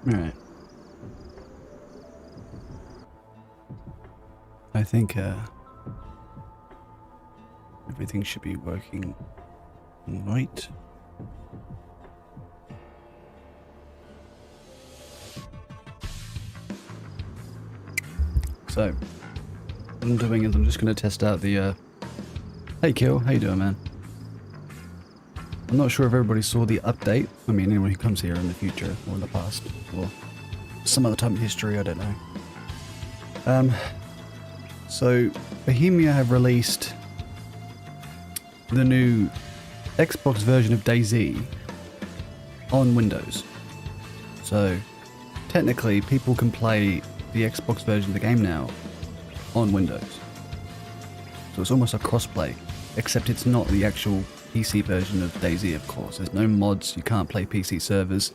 Alright. I think everything should be working right. So, what I'm doing is I'm just going to test out the, Hey Kill, how you doing, man? I'm not sure if everybody saw the update. I mean, anyone who comes here in the future, or in the past, or some other time in history, I don't know. So, Bohemia have released the new Xbox version of DayZ on Windows. So, technically, people can play the Xbox version of the game now on Windows. So it's almost a crossplay, except it's not the actual PC version of DayZ, of course. There's no mods, you can't play PC servers.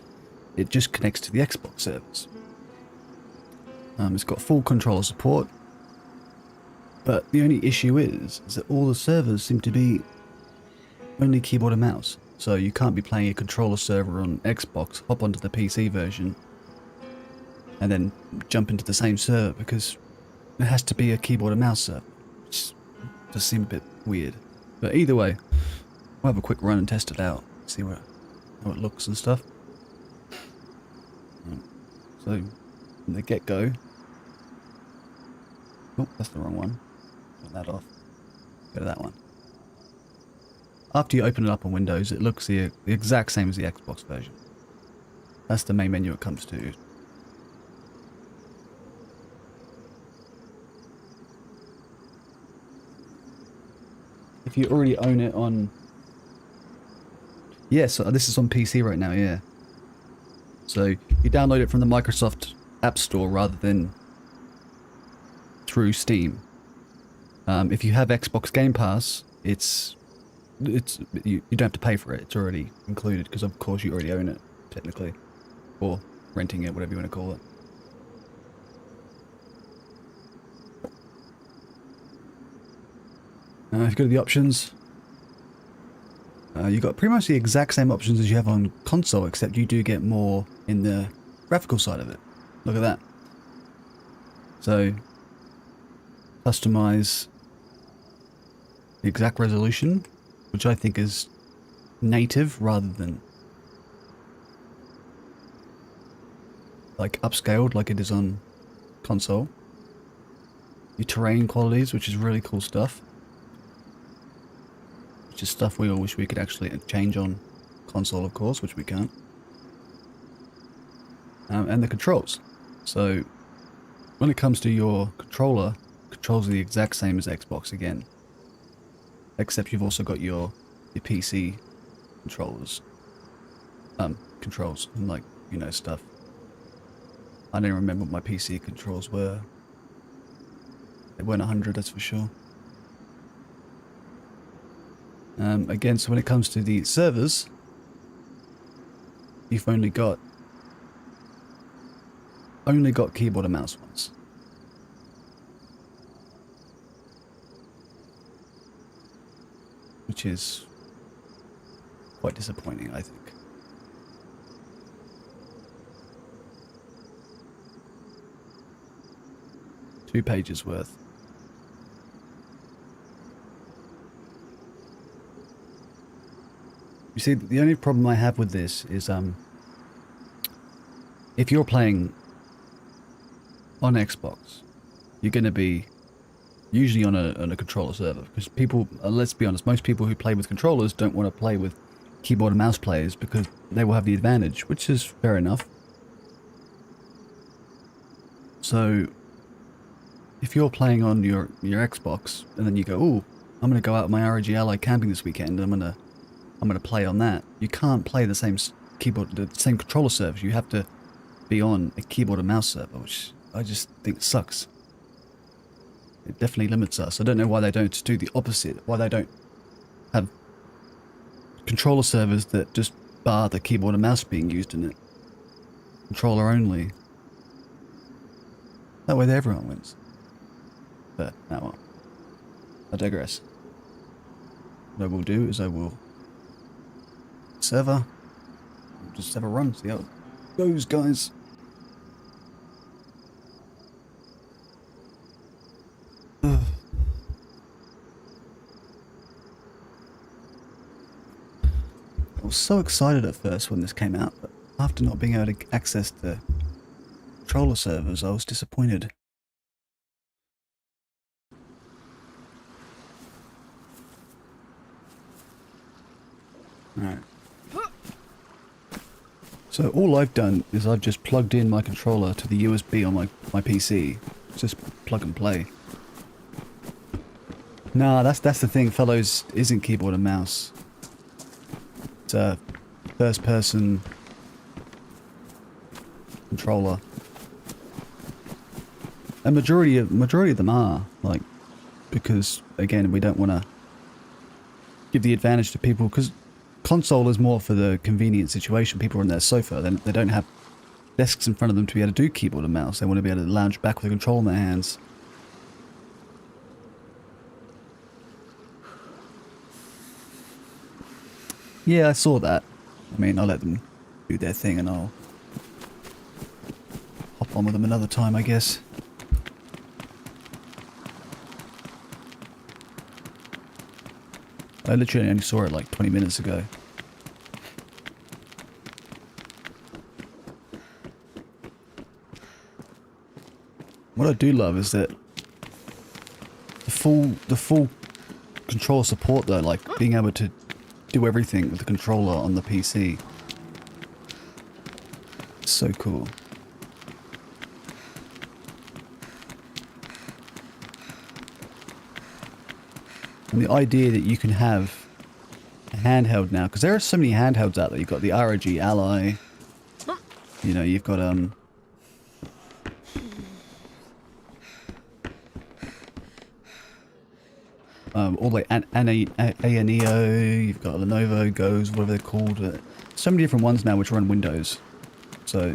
It just connects to the Xbox servers. It's got full controller support, but the only issue is that all the servers seem to be only keyboard and mouse. So you can't be playing a controller server on Xbox, hop onto the PC version, and then jump into the same server, because it has to be a keyboard and mouse server. Which just seems a bit weird. But either way, we'll have a quick run and test it out, see how it looks and stuff. So, from the get-go... Oh, that's the wrong one. Turn that off. Go to that one. After you open it up on Windows, it looks the exact same as the Xbox version. That's the main menu it comes to. If you already own it on... Yes, this is on PC right now, yeah. So, you download it from the Microsoft App Store rather than through Steam. If you have Xbox Game Pass, you don't have to pay for it. It's already included, because of course you already own it, technically. Or renting it, whatever you want to call it. If you go to the options, you've got pretty much the exact same options as you have on console, except you do get more in the graphical side of it. Look at that. So, customize the exact resolution, which I think is native rather than like upscaled like it is on console. Your terrain qualities, which is really cool stuff. Which is stuff we all wish we could actually change on console, of course, which we can't. And the controls. So, when it comes to your controller, controls are the exact same as Xbox again. Except you've also got your PC controllers. Controls, and like, you know, stuff. I don't remember what my PC controls were. They weren't 100, that's for sure. Again, so when it comes to the servers, you've only got keyboard and mouse ones. Which is quite disappointing, I think. Two pages worth. You see, the only problem I have with this is, if you're playing on Xbox, you're going to be usually on a controller server, because people, let's be honest, most people who play with controllers don't want to play with keyboard and mouse players because they will have the advantage, which is fair enough. So, if you're playing on your Xbox and then you go, "Ooh, I'm going to go out with my ROG Ally camping this weekend, and I'm gonna play on that," you can't play the same the same controller servers. You have to be on a keyboard and mouse server, which I just think sucks. It definitely limits us. I don't know why they don't do the opposite. Why they don't have controller servers that just bar the keyboard and mouse being used in it. Controller only. That way everyone wins. But, now what? I digress. What I will do is I will server. Just have a run, see how it goes, guys. was so excited at first when this came out, but after not being able to access the controller servers, I was disappointed. Alright. So all I've done is I've just plugged in my controller to the USB on my PC. Just plug and play. Nah, that's the thing, fellows, isn't keyboard and mouse. It's a first person controller. A majority of them are, like, because again, we don't want to give the advantage to people, because console is more for the convenient situation. People are on their sofa, they don't have desks in front of them to be able to do keyboard and mouse. They want to be able to lounge back with a control in their hands. Yeah, I saw that. I mean, I'll let them do their thing and I'll hop on with them another time, I guess. I literally only saw it like 20 minutes ago. What I do love is that the full control support though, like being able to do everything with the controller on the PC. It's so cool. And the idea that you can have a handheld now, because there are so many handhelds out there. You've got the ROG Ally, you know, you've got all the Aneo, you've got Lenovo, Goes, whatever they're called. So many different ones now which run Windows. So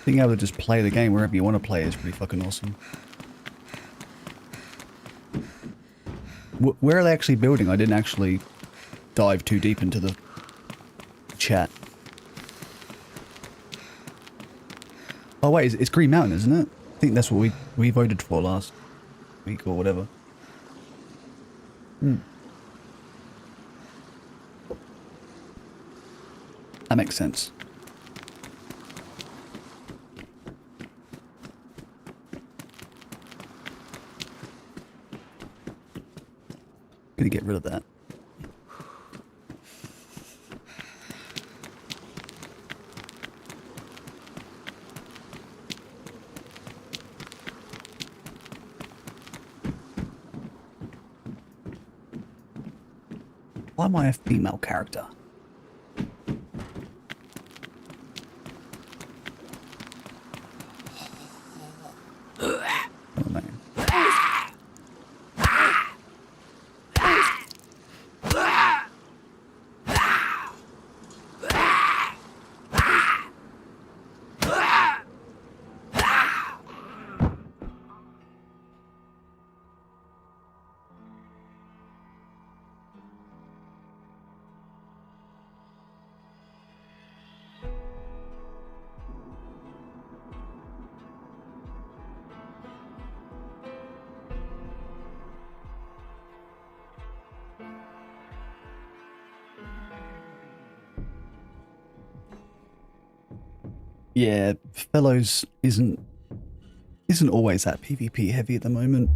being able to just play the game wherever you want to play is pretty fucking awesome. Where are they actually building? I didn't actually dive too deep into the chat. Oh wait, it's Green Mountain, isn't it? I think that's what we voted for last week or whatever. That makes sense. Gonna get rid of that. Why am I a female character? Oh man. Yeah, Fellows isn't always that PvP heavy at the moment.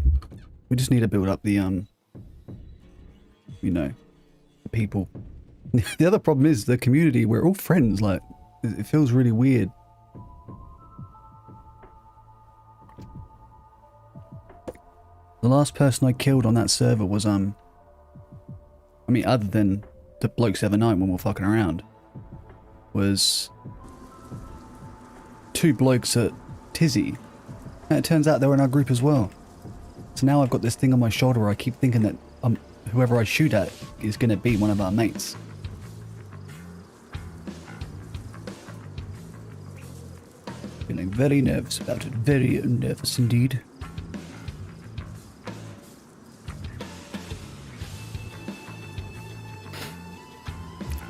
We just need to build up the you know, the people. The other problem is the community. We're all friends. Like, it feels really weird. The last person I killed on that server was I mean, other than the blokes the other night when we were fucking around, was 2 blokes at Tizzy, and it turns out they were in our group as well. So now I've got this thing on my shoulder where I keep thinking that whoever I shoot at is going to be one of our mates. Feeling very nervous about it, very nervous indeed.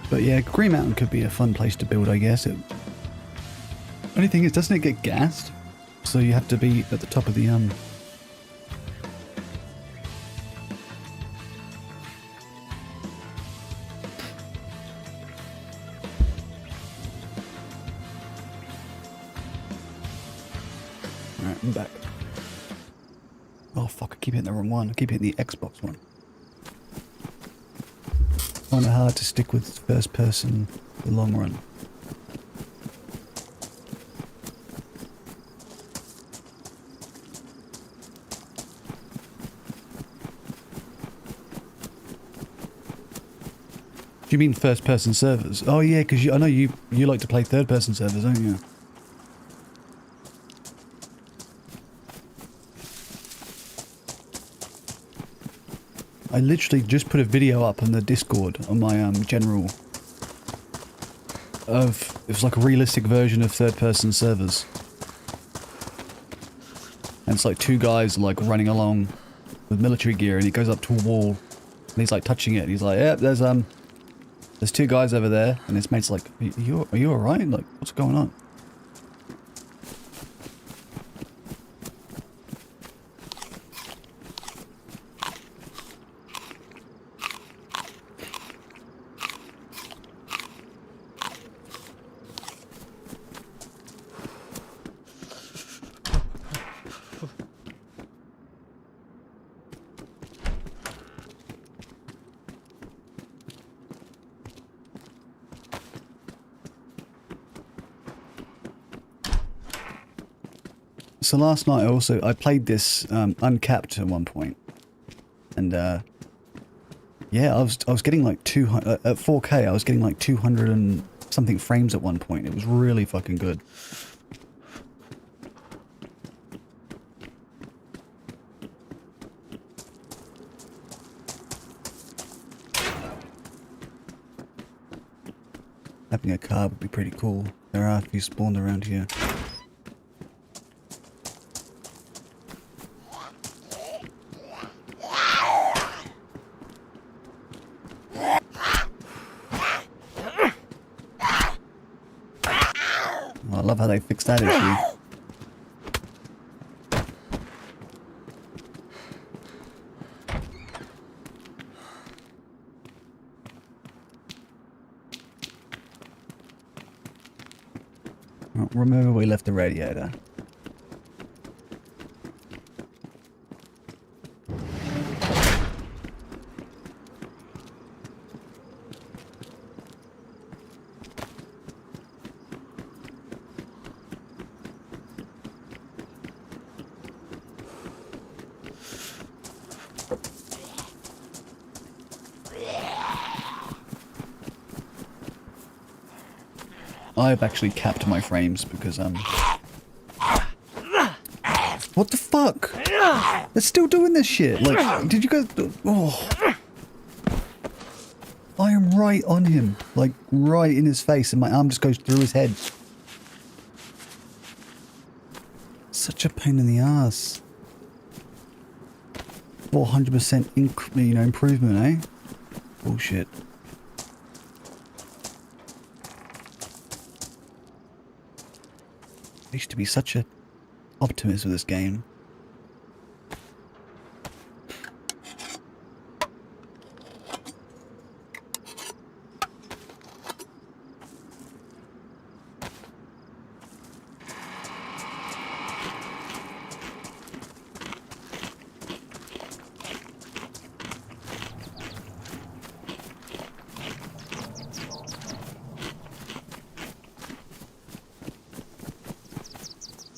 But yeah, Green Mountain could be a fun place to build, I guess. Only thing is, doesn't it get gassed? So you have to be at the top of the Alright, I'm back. Oh fuck, I keep hitting the wrong one. I keep hitting the Xbox one. Find it hard to stick with first person for the long run. Do you mean first person servers? Oh yeah, because I know you like to play third person servers, don't you? I literally just put a video up on the Discord on my general of it was like a realistic version of third person servers. And it's like two guys like running along with military gear and he goes up to a wall and he's like touching it and he's like, "Yep, there's two guys over there," and his mate's like, are you alright? Like, what's going on? So last night I played this uncapped at one point, and yeah, I was getting like 200 at 4K. I was getting like 200 and something frames at one point. It was really fucking good. Having a car would be pretty cool. There are a few spawned around here. I love how they fixed that issue. Oh, remember we left the radiator. I've actually capped my frames because what the fuck? They're still doing this shit. Like, did you guys? Oh, I am right on him, like right in his face, and my arm just goes through his head. Such a pain in the ass. 400% improvement, eh? Bullshit. I used to be such a optimist with this game.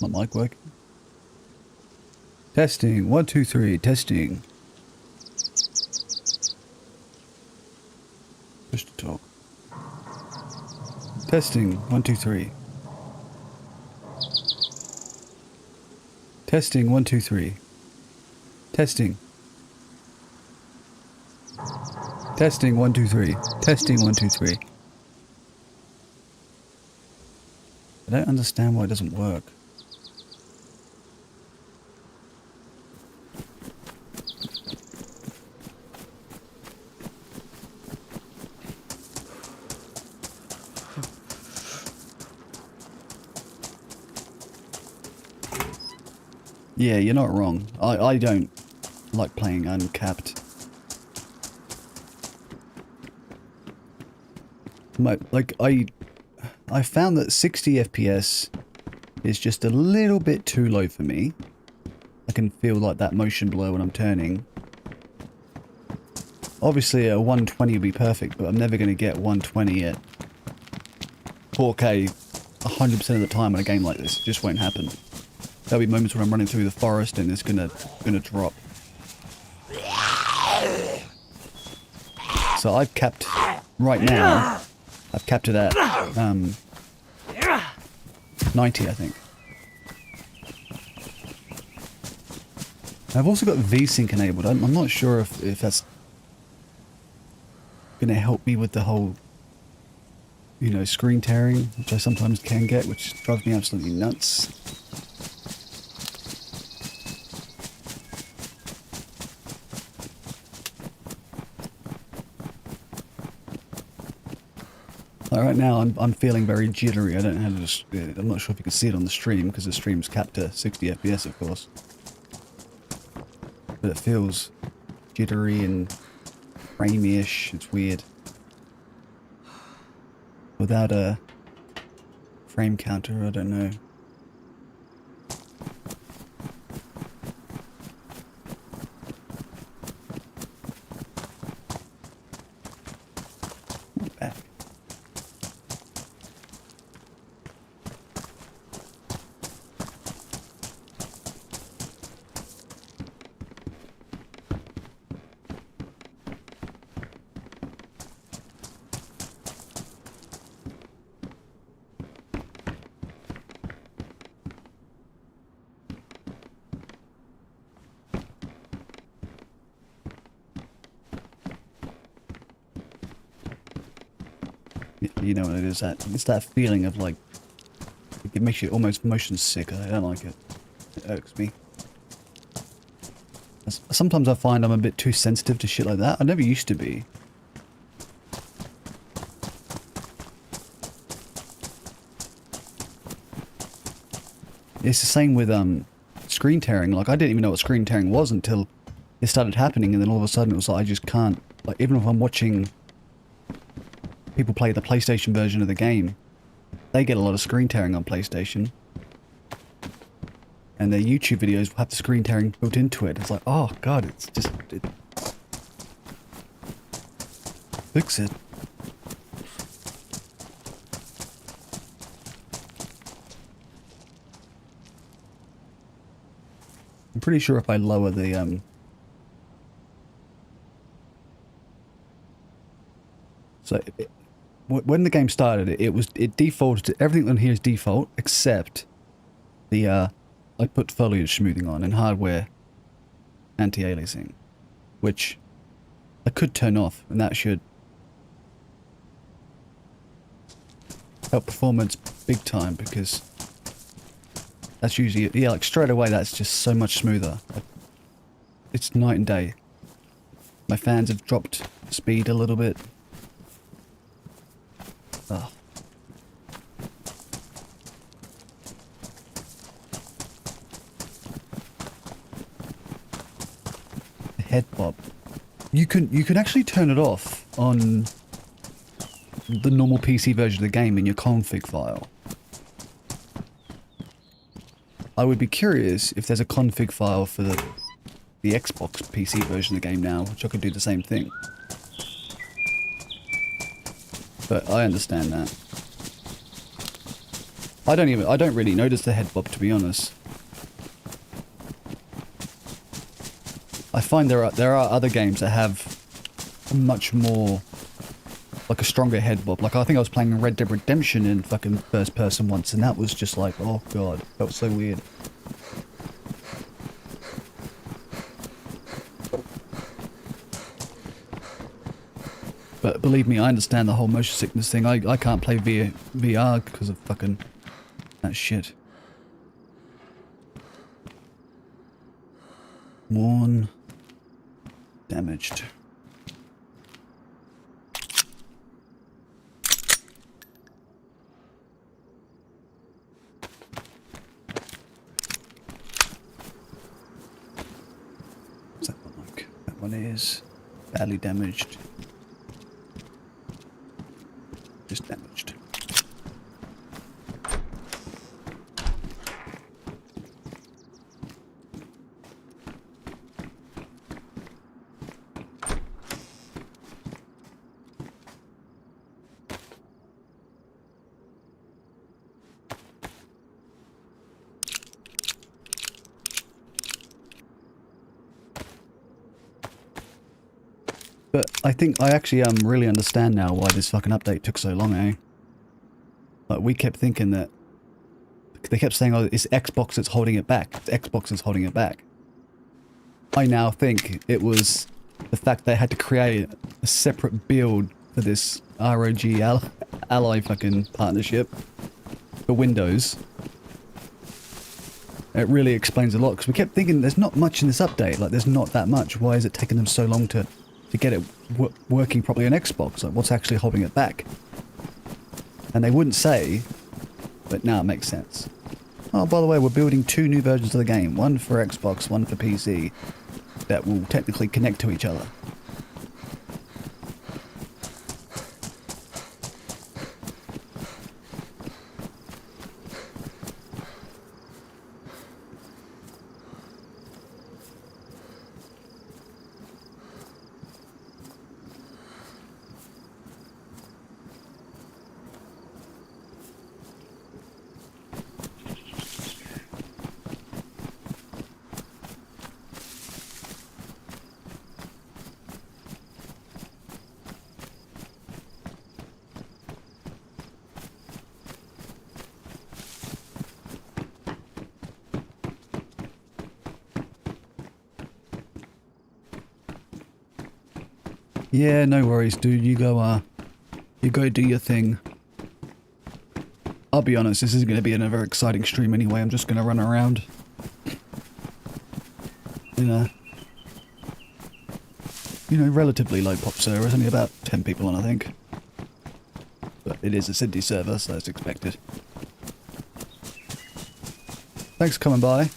My mic working? Testing. 1, 2, 3. Testing. Push to talk. Testing. 1, 2, 3. Testing. 1, 2, 3. Testing. Testing. 1, 2, 3. Testing. 1, 2, 3. I don't understand why it doesn't work. Yeah, you're not wrong. I don't like playing uncapped. Like, I found that 60 FPS is just a little bit too low for me. I can feel like that motion blur when I'm turning. Obviously a 120 would be perfect, but I'm never going to get 120 at 4K 100% of the time in a game like this. It just won't happen. There'll be moments when I'm running through the forest and it's gonna drop. So I've capped, right now, I've capped it at 90, I think. I've also got VSync enabled. I'm not sure if that's gonna help me with the whole, you know, screen tearing, which I sometimes can get, which drives me absolutely nuts. Right now I'm feeling very jittery. I don't know how to just, I'm not sure if you can see it on the stream because the stream's capped to 60 FPS of course. But it feels jittery and framey-ish. It's weird. Without a frame counter, I don't know. Back. You know what it is, it's that feeling of like, it makes you almost motion sick. I don't like it. It irks me. Sometimes I find I'm a bit too sensitive to shit like that. I never used to be. It's the same with screen tearing. Like I didn't even know what screen tearing was until it started happening, and then all of a sudden it was like I just can't, like even if I'm watching people play the PlayStation version of the game, they get a lot of screen tearing on PlayStation. And their YouTube videos have the screen tearing built into it. It's like, oh god, it's just... fix it. I'm pretty sure if I lower the, when the game started, it defaulted to everything on here is default except the I put foliage smoothing on and hardware anti-aliasing, which I could turn off, and that should help performance big time because that's usually, yeah, like straight away that's just so much smoother. Like, it's night and day. My fans have dropped speed a little bit. Oh. The head bob. You can actually turn it off on the normal PC version of the game in your config file. I would be curious if there's a config file for the Xbox PC version of the game now, which I could do the same thing. But I understand that. I don't really notice the head bob, to be honest. I find there are other games that have much more, like a stronger head bob. Like I think I was playing Red Dead Redemption in fucking first person once, and that was just like, oh god, felt so weird. But believe me, I understand the whole motion sickness thing. I can't play VR because of fucking that shit. Worn. Damaged. What's that one like? That one is badly damaged. Just damaged. But I think I actually really understand now why this fucking update took so long, eh? Like, we kept thinking that... They kept saying, oh, it's Xbox that's holding it back. It's Xbox that's holding it back. I now think it was the fact they had to create a separate build for this ROG Ally fucking partnership for Windows. It really explains a lot, because we kept thinking there's not much in this update. Like, there's not that much. Why is it taking them so long to get it working properly on Xbox? Like, what's actually holding it back? And they wouldn't say, but now it makes sense. Oh, by the way, we're building 2 new versions of the game. One for Xbox, one for PC, that will technically connect to each other. Yeah, no worries, dude. You go do your thing. I'll be honest, this isn't going to be another exciting stream anyway. I'm just going to run around. You know, relatively low pop server. There's only about 10 people on, I think. But it is a Sydney server, so that's expected. Thanks for coming by.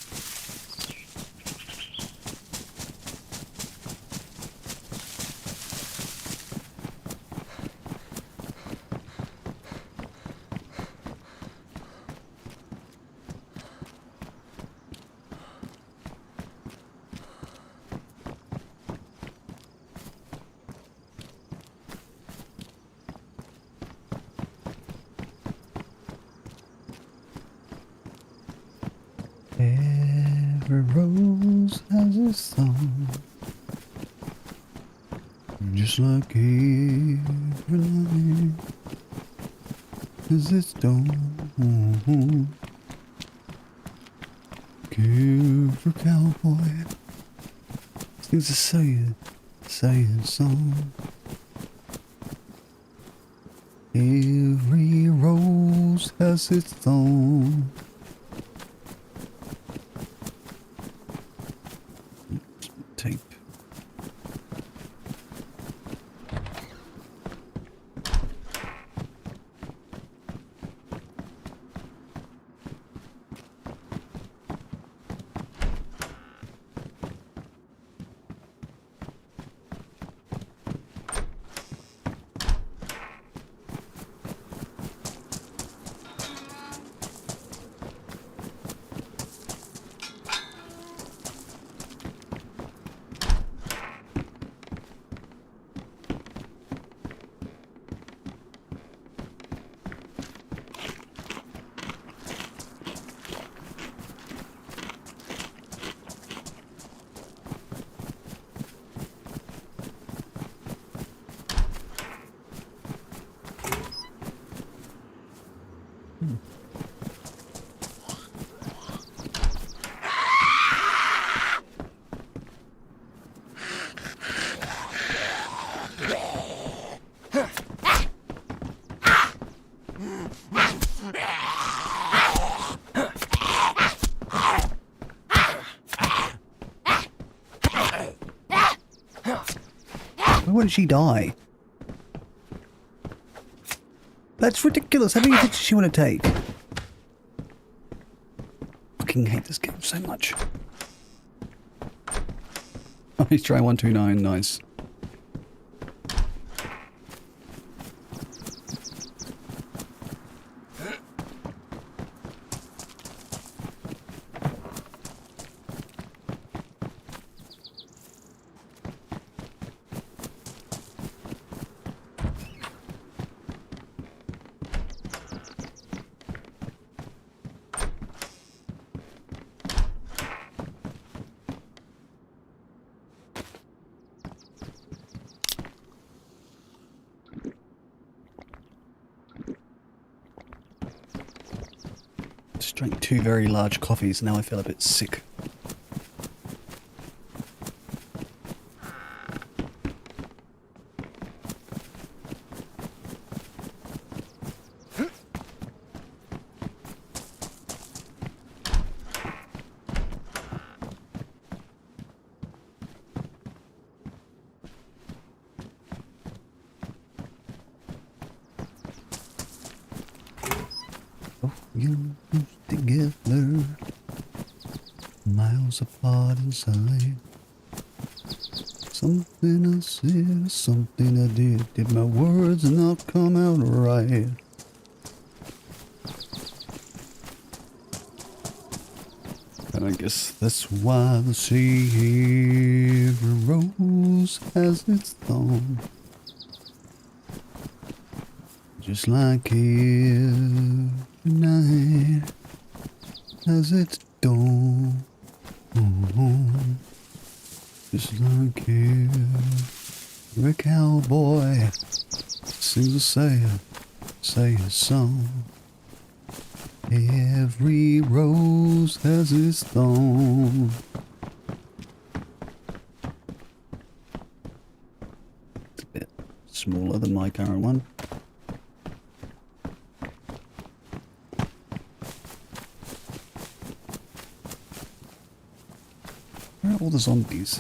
Every rose has a song, just like every line has its dawn. Care for cowboy sings a saying song. Every rose has its thorn. Tape. Why wouldn't she die? That's ridiculous. How many hits does she want to take? Fucking hate this game so much. Oh, he's trying 129. Nice. Drank 2 very large coffees, now I feel a bit sick. You together, miles apart inside. Something I said, something I did my words not come out right? And I guess that's why the sea every rose has its thorn. Just like every night has its dawn. Just like every cowboy sings say a song. Every rose has its thorn. It's a bit smaller than my current one. Where are all the zombies?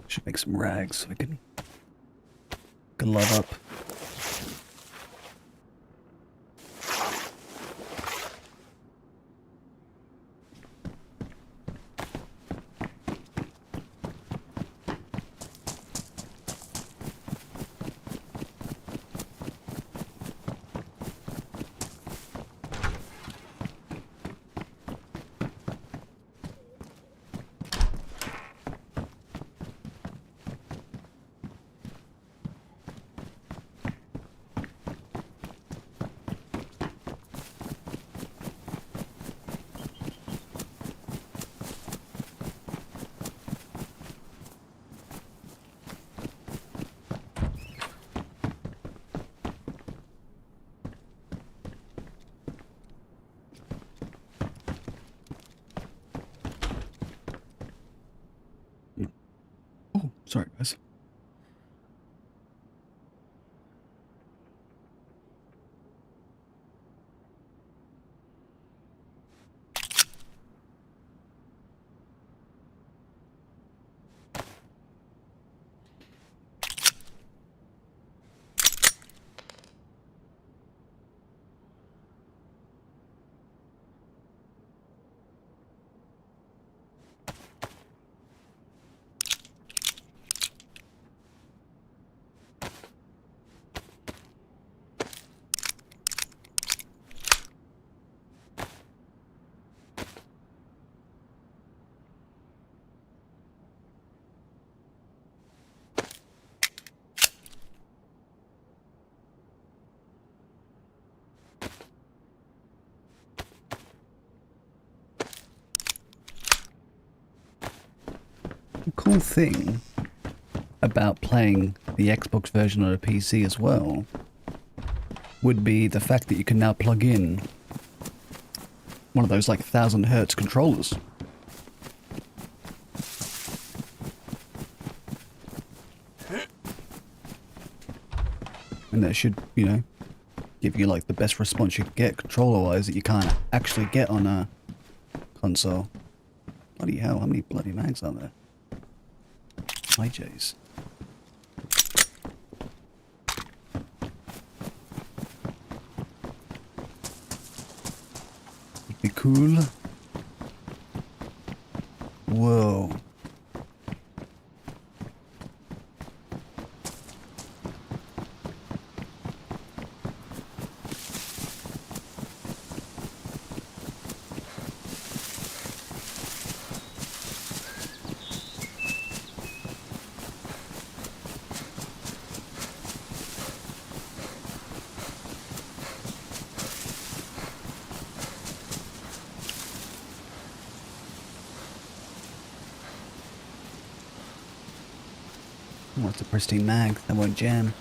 Should make some rags so I can glove up. Oh, sorry guys. The cool thing about playing the Xbox version on a PC as well would be the fact that you can now plug in one of those like 1000 hertz controllers. And that should, you know, give you like the best response you can get controller-wise that you can't actually get on a console. Bloody hell, how many bloody mags are there? My J's. Would be cool. Whoa. What's a pristine mag? That won't jam.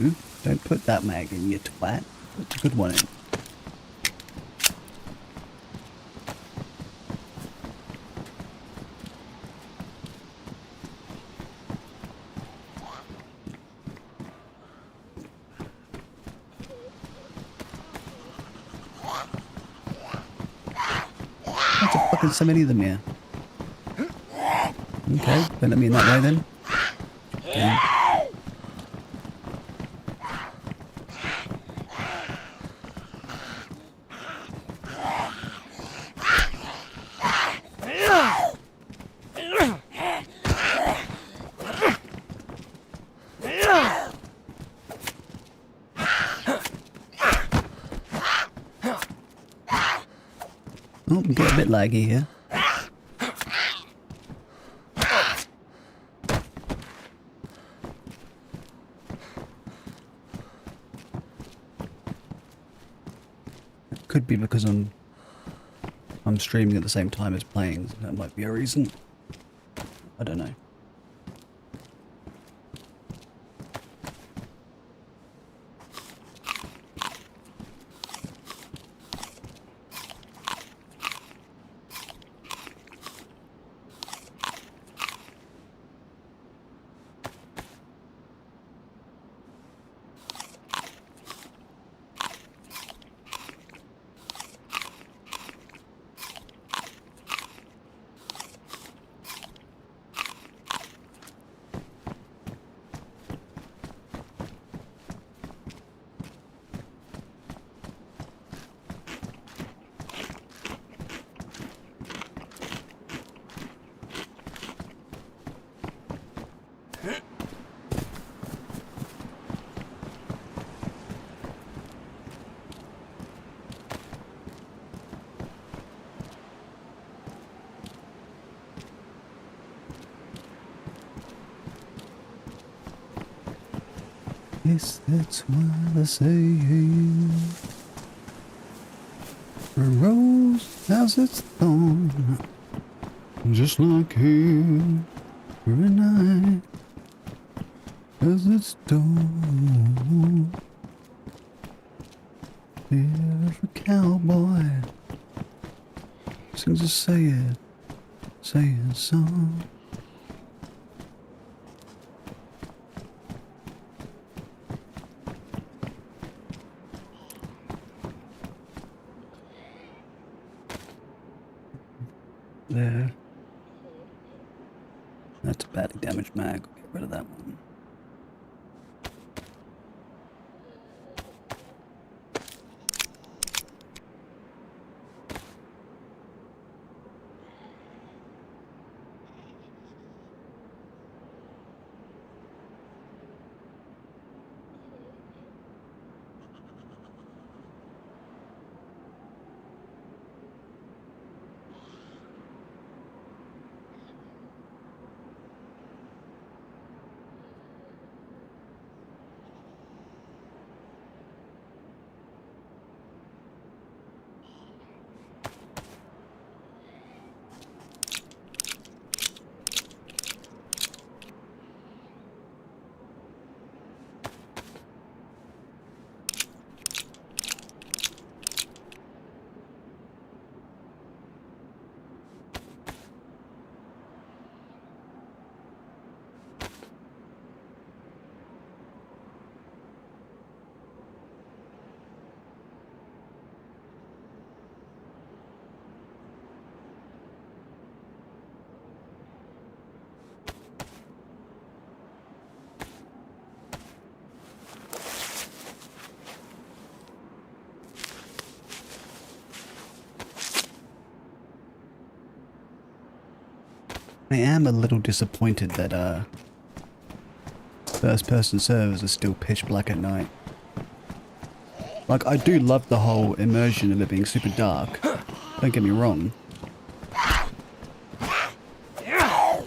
No, don't put that mag in, you twat. Put a good one in. What's the fucking so many of them here? Okay, don't let me in that way then. Okay. Oh, get a bit laggy here. Could be because I'm streaming at the same time as playing. So that might be a reason. I don't know. Yes, that's what I say. A rose has its thorn, just like you. Every night has its dawn. Every cowboy sings a sad song. There. That's a badly damaged mag. Get rid of that one. I am a little disappointed that first-person servers are still pitch black at night. Like, I do love the whole immersion of it being super dark. Don't get me wrong.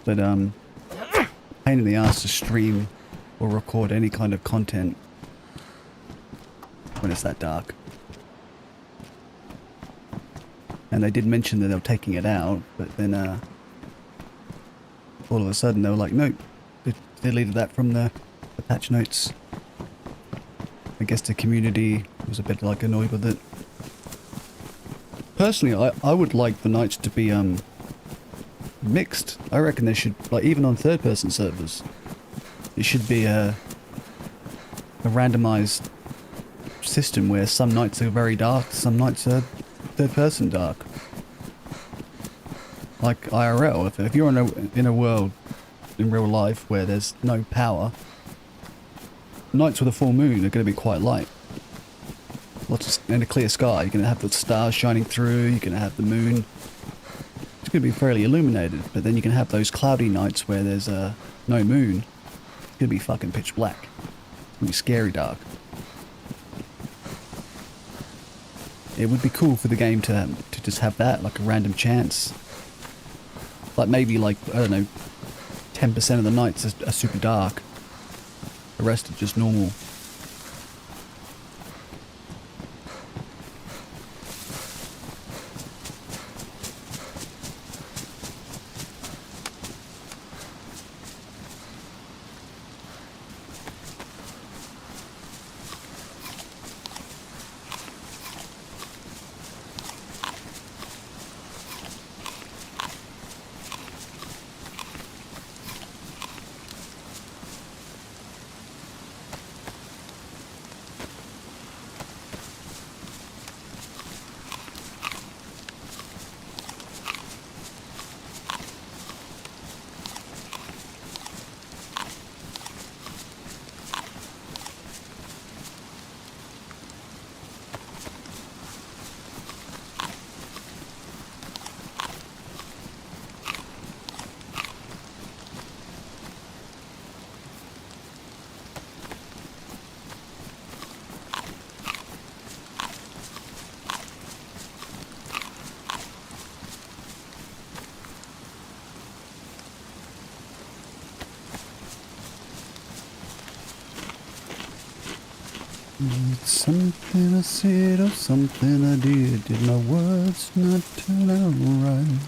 But, pain in the ass to stream or record any kind of content when it's that dark. And they did mention that they were taking it out, but then, all of a sudden they were like, no, they deleted that from the patch notes. I guess the community was a bit like annoyed with it. Personally, I would like the nights to be mixed. I reckon they should, like, even on third-person servers, it should be a randomized system where some nights are very dark, some nights are third-person dark. Like IRL, if you're in a world in real life where there's no power, nights with a full moon are going to be quite light. Lots of, in a clear sky, you're going to have the stars shining through, you're going to have the moon. It's going to be fairly illuminated, but then you can have those cloudy nights where there's no moon. It's going to be fucking pitch black. It's going to be scary dark. It would be cool for the game to just have that, like a random chance. Like maybe like, I don't know, 10% of the nights are super dark. The rest are just normal. It's something I said or something I did my words not turn out right?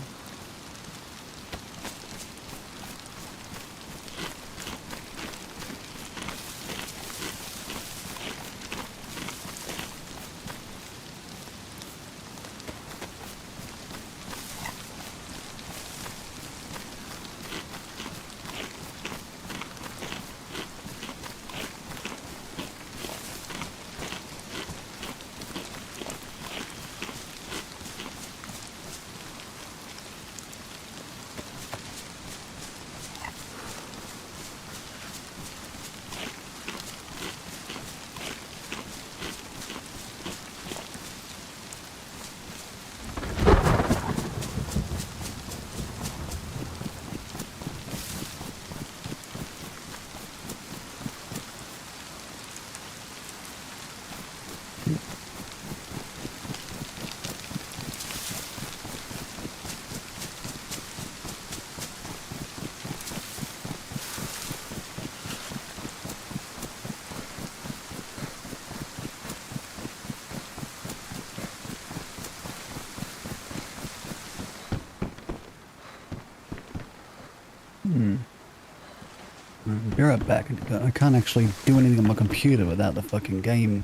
Be right back. I can't actually do anything on my computer without the fucking game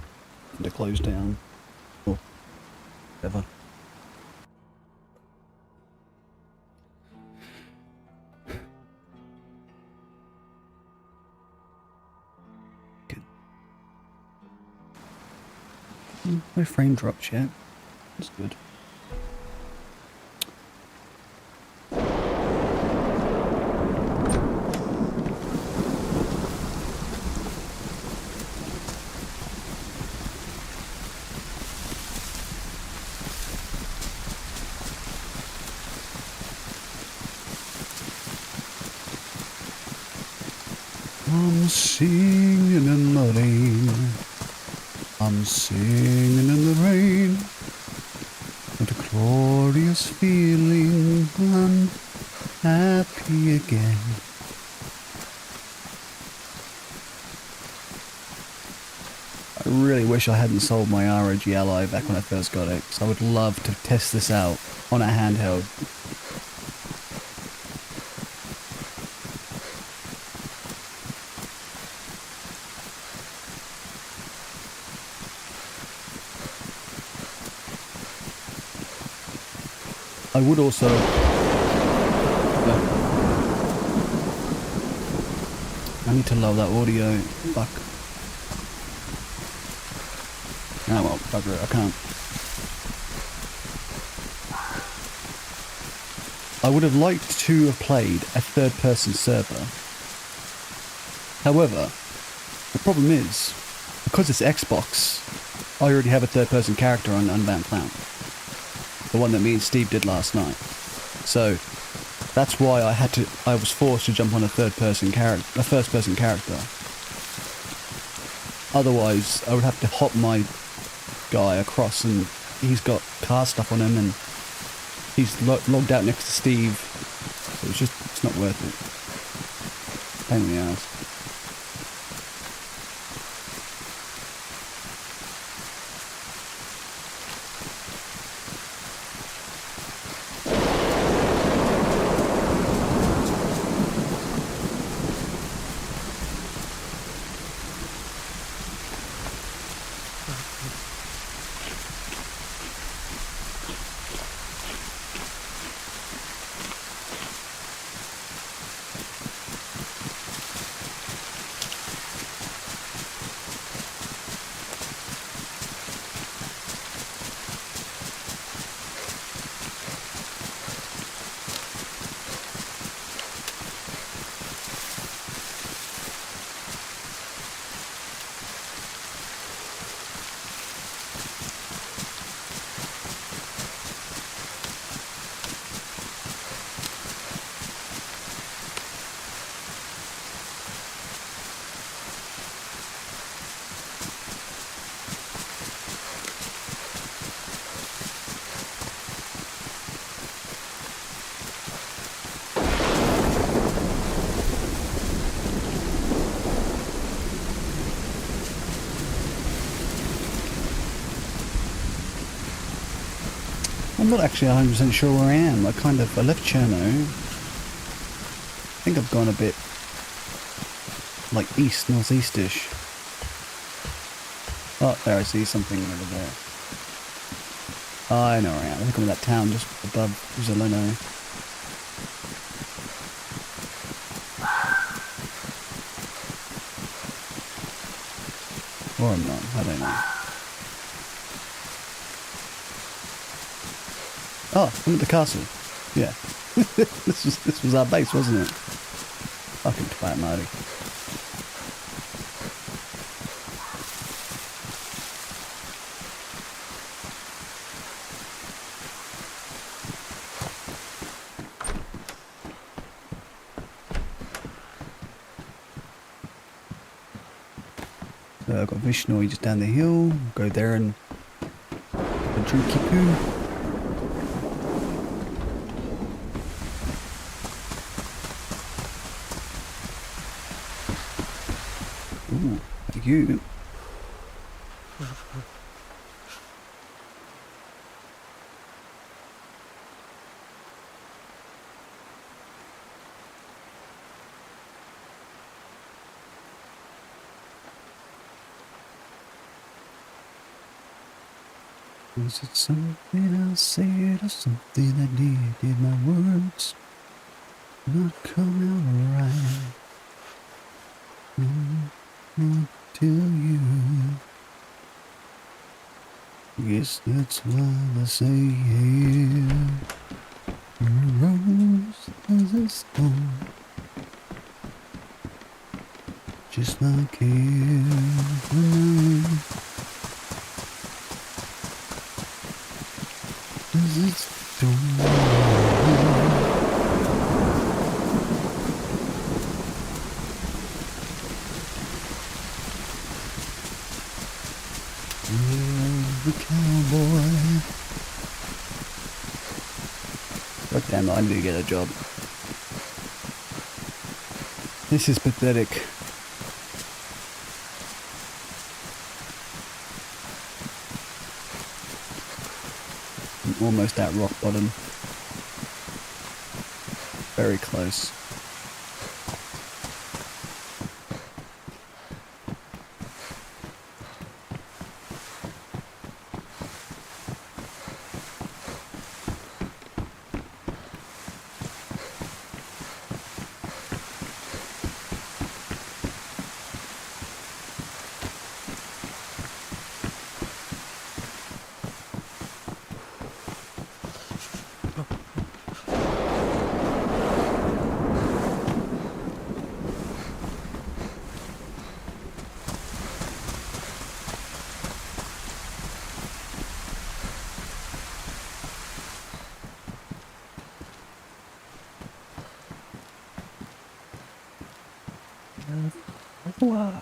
to close down. Or whatever. Good. No frame drops yet. That's good. I'm singing in the rain. I'm singing in the rain. What a glorious feeling. I'm happy again. I really wish I hadn't sold my ROG Ally back when I first got it, because I would love to test this out on a handheld. I would also... I need to lower that audio. Fuck. Oh well, bugger it, I can't. I would have liked to have played a third-person server. However, the problem is, because it's Xbox, I already have a third-person character on Unbound. The one that me and Steve did last night. So that's why I was forced to jump on a first-person character. Otherwise, I would have to hop my guy across, and he's got car stuff on him, and he's logged out next to Steve. So it's not worth it. Pain in the ass. I'm not actually 100% sure where I am. I left Cherno. I think I've gone a bit like east, northeast-ish. Oh, there I see something over there. I know where I am. I think I'm in that town just above Zeleno. Or I'm not, I don't know. Oh, I'm at the castle. Yeah. this was our base, wasn't it? Fucking twat, Marty. So I've got Vishnoi just down the hill. Go there and drink poo. Ooh, thank you. Was it something I said or something I did? Did my words not come out right? Not to you. Guess that's why I say yeah. A rose as a stone, just like every as it's stone. the cowboy. God damn it, I need to get a job. This is pathetic. I'm almost at rock bottom. Very close. Wow.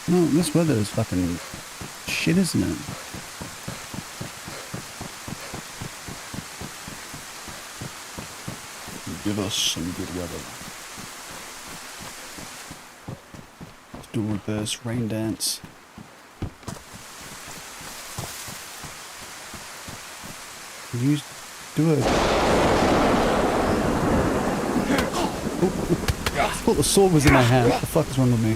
No, this weather is fucking shit, isn't it? Give us some good weather. Let's do a reverse rain dance. You do it. Oh, I thought the sword was in my hand. What the fuck is wrong with me?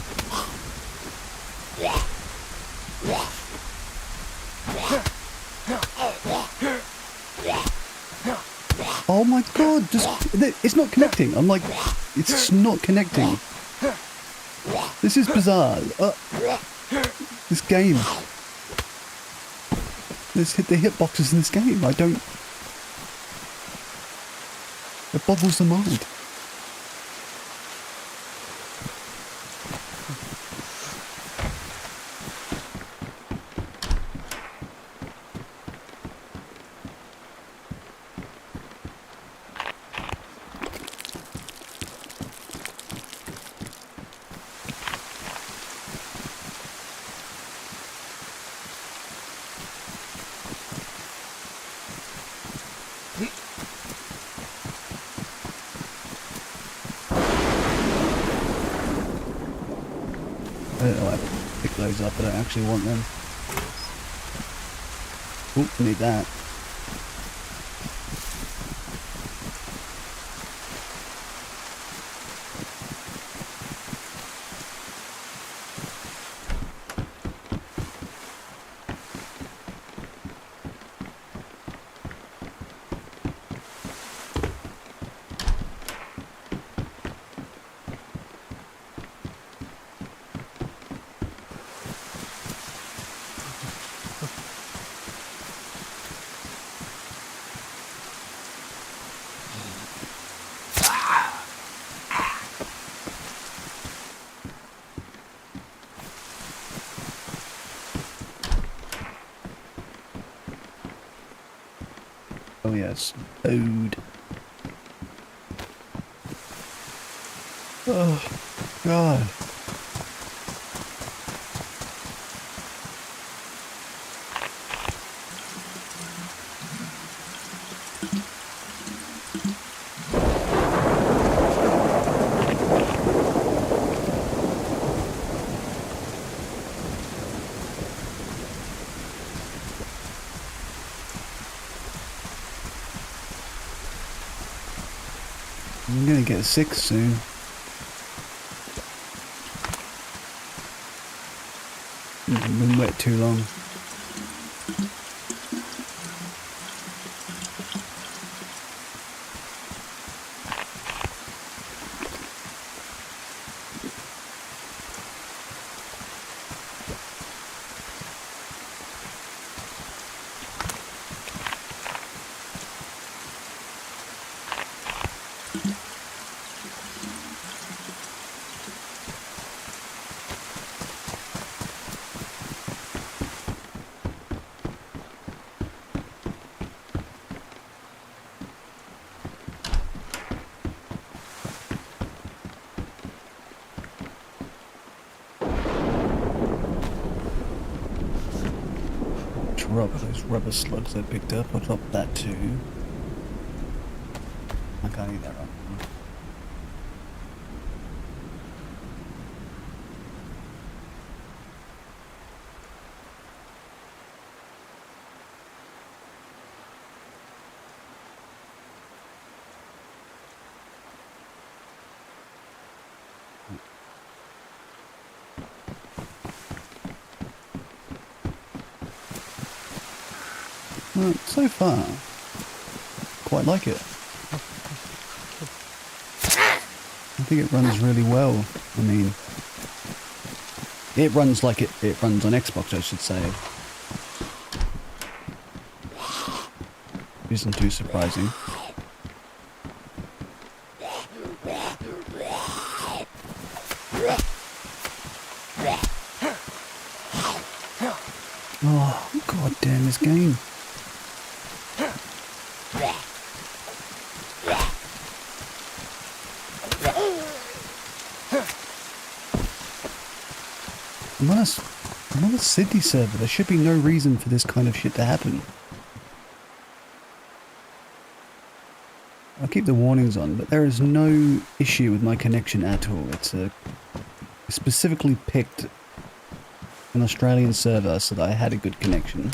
Oh my god, it's not connecting. I'm like, it's just not connecting. This is bizarre. This game. Let's hit the hitboxes in this game. I don't... It boggles the mind. I pick those up, I don't actually want them. Oop, need that. Oh yes, food. Oh god. I'm gonna get sick soon. I've been wet too long. Those rubber slugs I picked up, I'll drop that too. I can't eat that right now. Well, so far, quite like it. I think it runs really well. I mean, it runs like it runs on Xbox, I should say. Isn't too surprising. Oh, god damn this game. I'm on a Sydney server. There should be no reason for this kind of shit to happen. I'll keep the warnings on, but there is no issue with my connection at all. It's specifically picked an Australian server so that I had a good connection.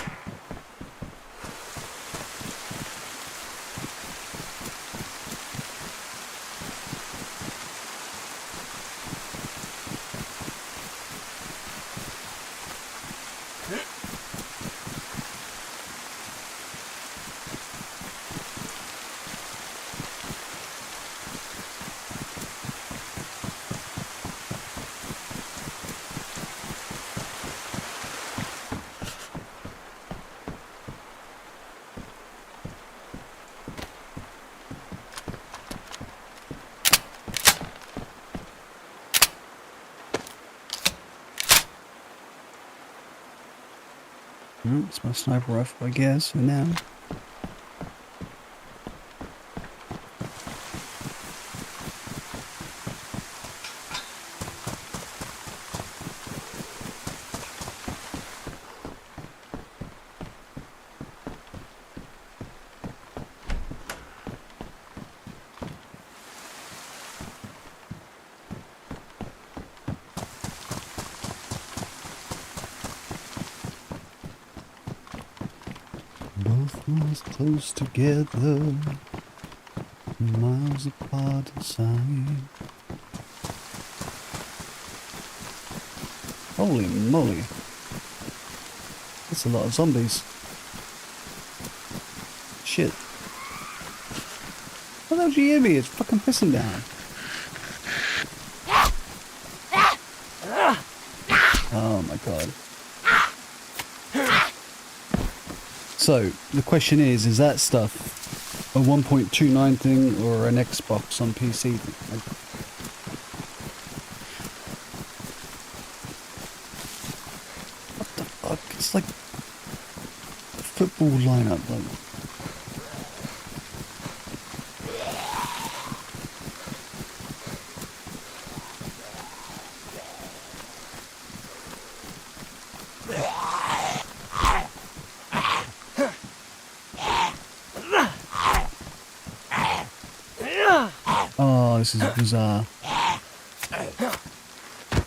It's my sniper rifle, I guess, for now. Both miles close together, miles apart inside. Holy moly. That's a lot of zombies. Shit. What the hell did you hear me? It's fucking pissing down. Oh my god. So, the question is that stuff a 1.29 thing or an Xbox on PC thing? What the fuck? It's like a football lineup, like. Oh, this is bizarre.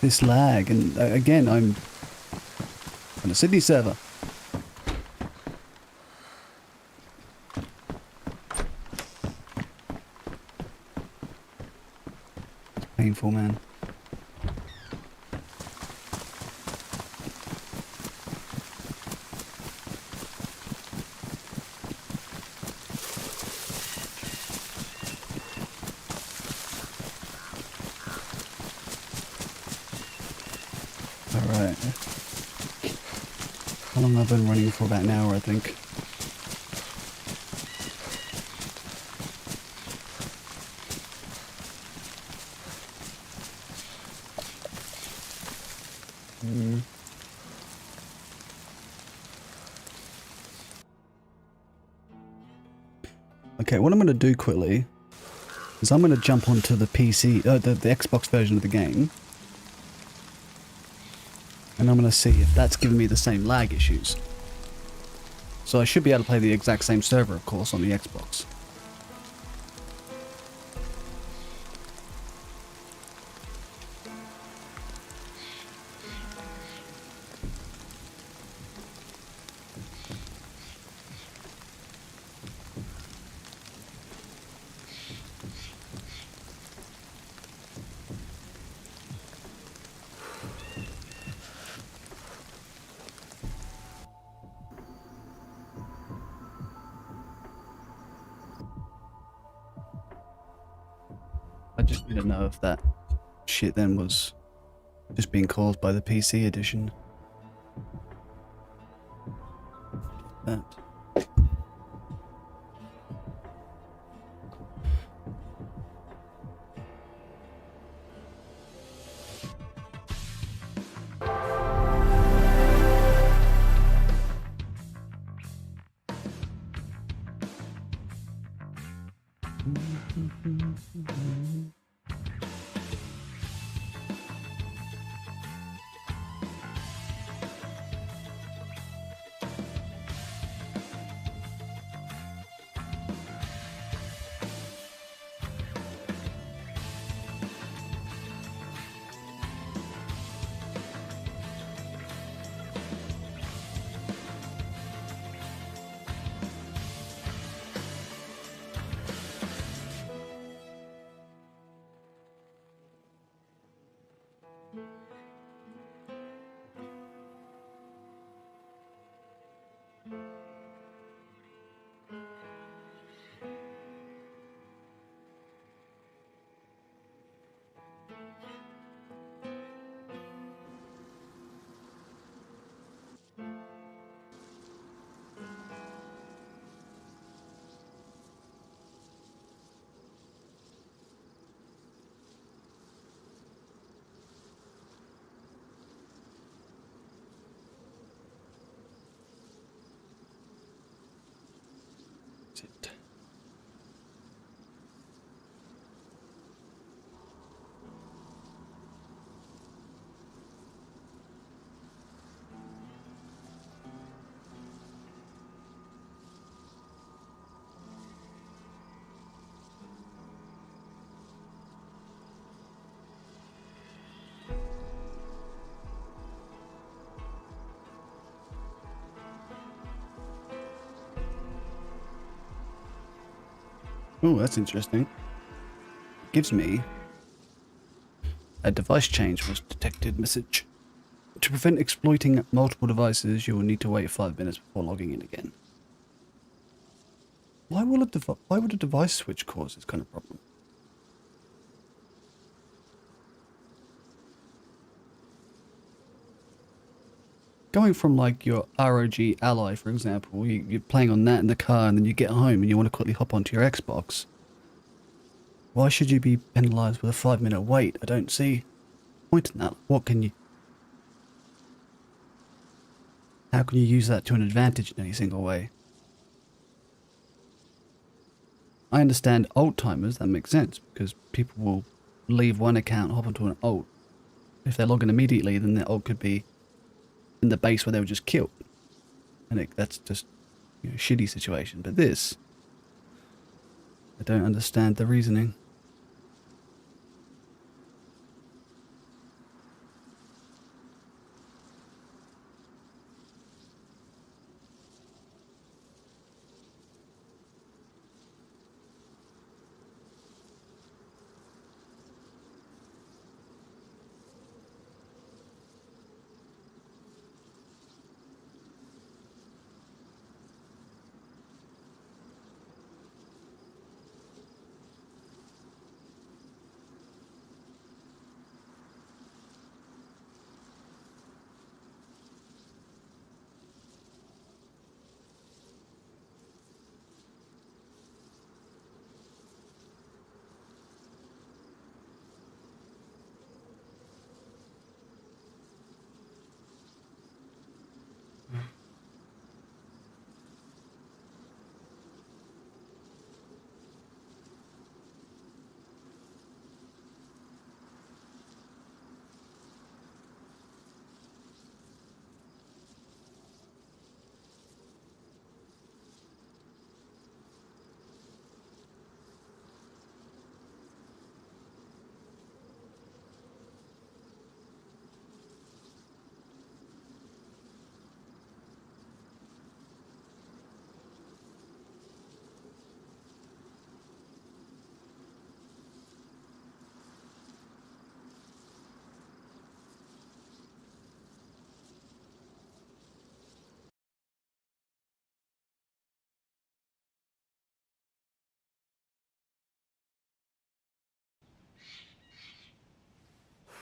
This lag, and again, I'm on a Sydney server. painful, man. Alright. How long have I been running for? About an hour, I think. Okay, what I'm going to do quickly is I'm going to jump onto the PC, the Xbox version of the game. And I'm going to see if that's giving me the same lag issues. So I should be able to play the exact same server, of course, on the Xbox. I just need to know if that shit then was just being caused by the PC edition. That. It. Oh, that's interesting. It gives me a device change was detected message. To prevent exploiting multiple devices, you will need to wait 5 minutes before logging in again. Why would a device switch cause this kind of problem? Going from like your ROG Ally, for example, you're playing on that in the car and then you get home and you want to quickly hop onto your Xbox. Why should you be penalised with a 5-minute wait? I don't see the point in that. What can you... How can you use that to an advantage in any single way? I understand alt-timers, that makes sense, because people will leave one account, hop onto an alt. If they log in immediately, then the alt could be in the base where they were just killed. And that's just, you know, a shitty situation. But this, I don't understand the reasoning.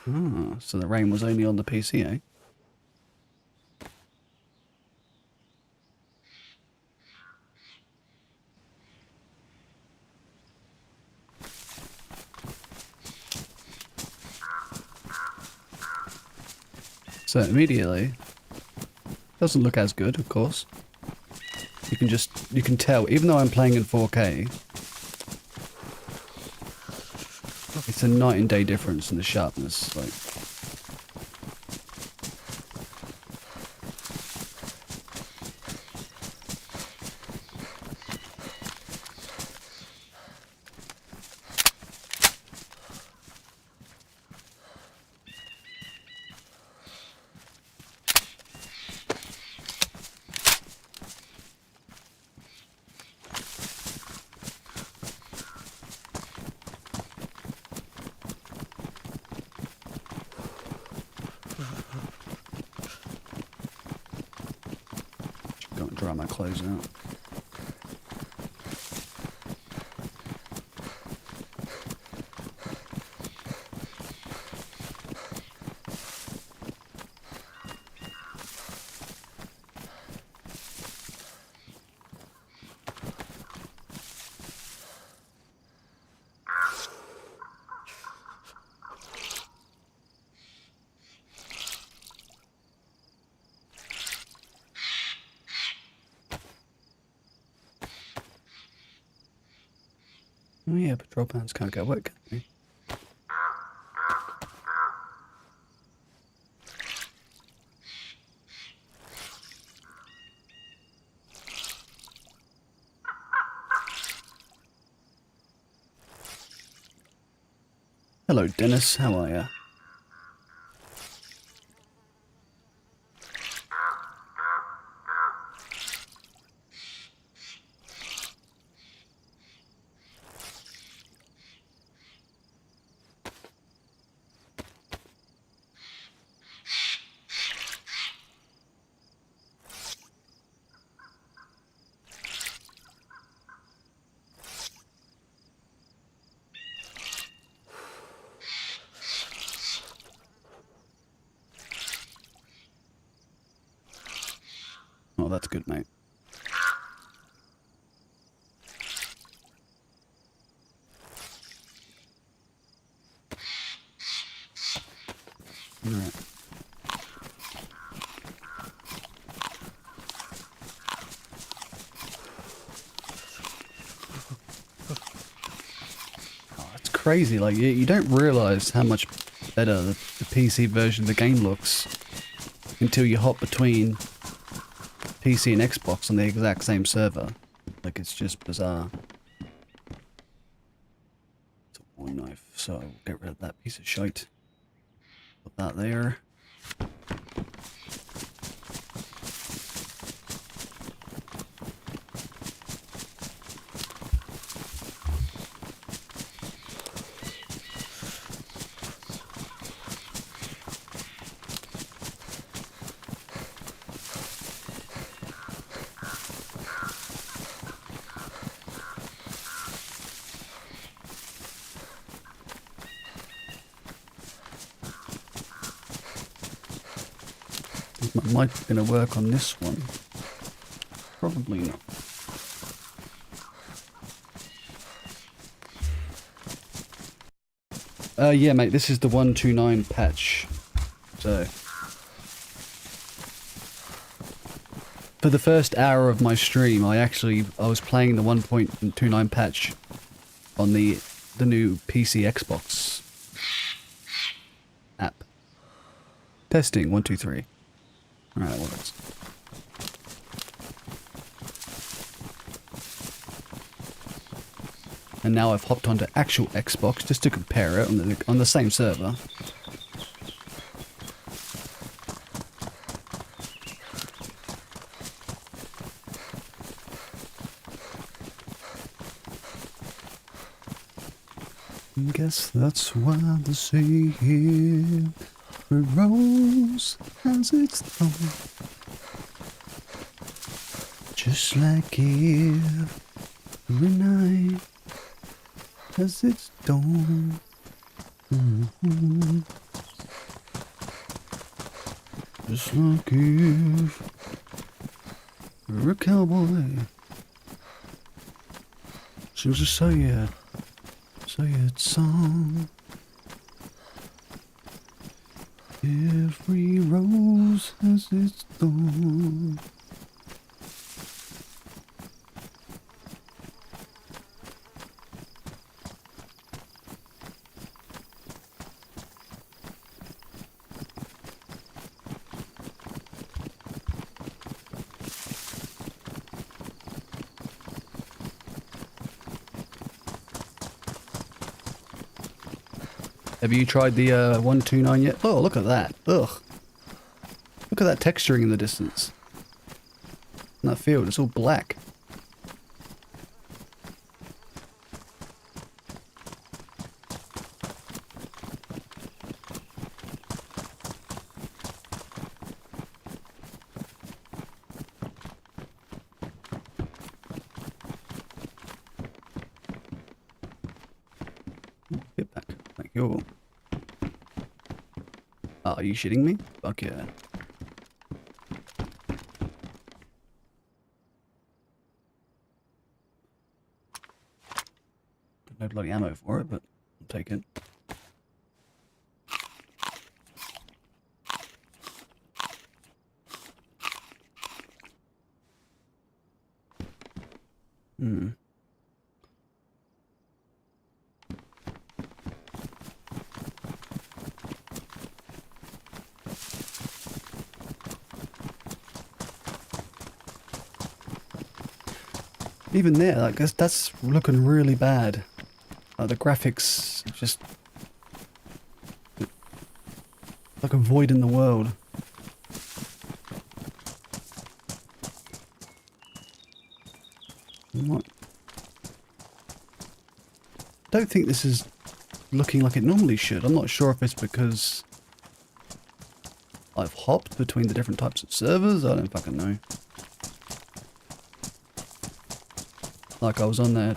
Ah, so the rain was only on the PC, eh? So immediately, doesn't look as good, of course. You can tell, even though I'm playing in 4K, it's a night and day difference in the sharpness, like. Go and dry my clothes out. Oh yeah, but drop hands can't get wet, can they? Hello, Dennis. How are ya? Oh, that's good, mate. Alright. Oh, it's crazy, like, you don't realise how much better the PC version of the game looks until you hop between PC and Xbox on the exact same server. Like, it's just bizarre. It's a war knife, so I'll get rid of that piece of shite. Put that there. Is my mic going to work on this one? Probably not. Yeah, mate, this is the 129 patch. So, for the first hour of my stream, I was playing the 1.29 patch on the new PC Xbox app. Testing 1, 2, 3. Alright, that works. And now I've hopped onto actual Xbox just to compare it on the same server. Guess that's why they say here a rose has its thorn, just like every night has its dawn. Just like if you're a cowboy. Sings a say it song. Every rose has its thorn. Have you tried the 129 yet? Oh, look at that. Ugh. Look at that texturing in the distance. In that field, it's all black. Get back. Thank you. Oh, are you shitting me? Fuck yeah. No bloody ammo for it, but I'll take it. Hmm. Even there, like that's looking really bad. The graphics just like a void in the world. What? I don't think this is looking like it normally should. I'm not sure if it's because I've hopped between the different types of servers. I don't fucking know. Like I was on the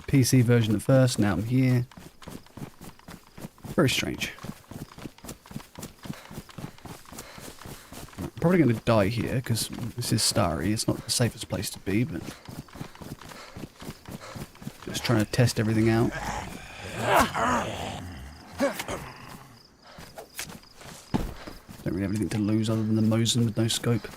PC version at first, now I'm here. Very strange. I'm probably going to die here because this is starry. It's not the safest place to be, but just trying to test everything out. Don't really have anything to lose other than the Mosin with no scope.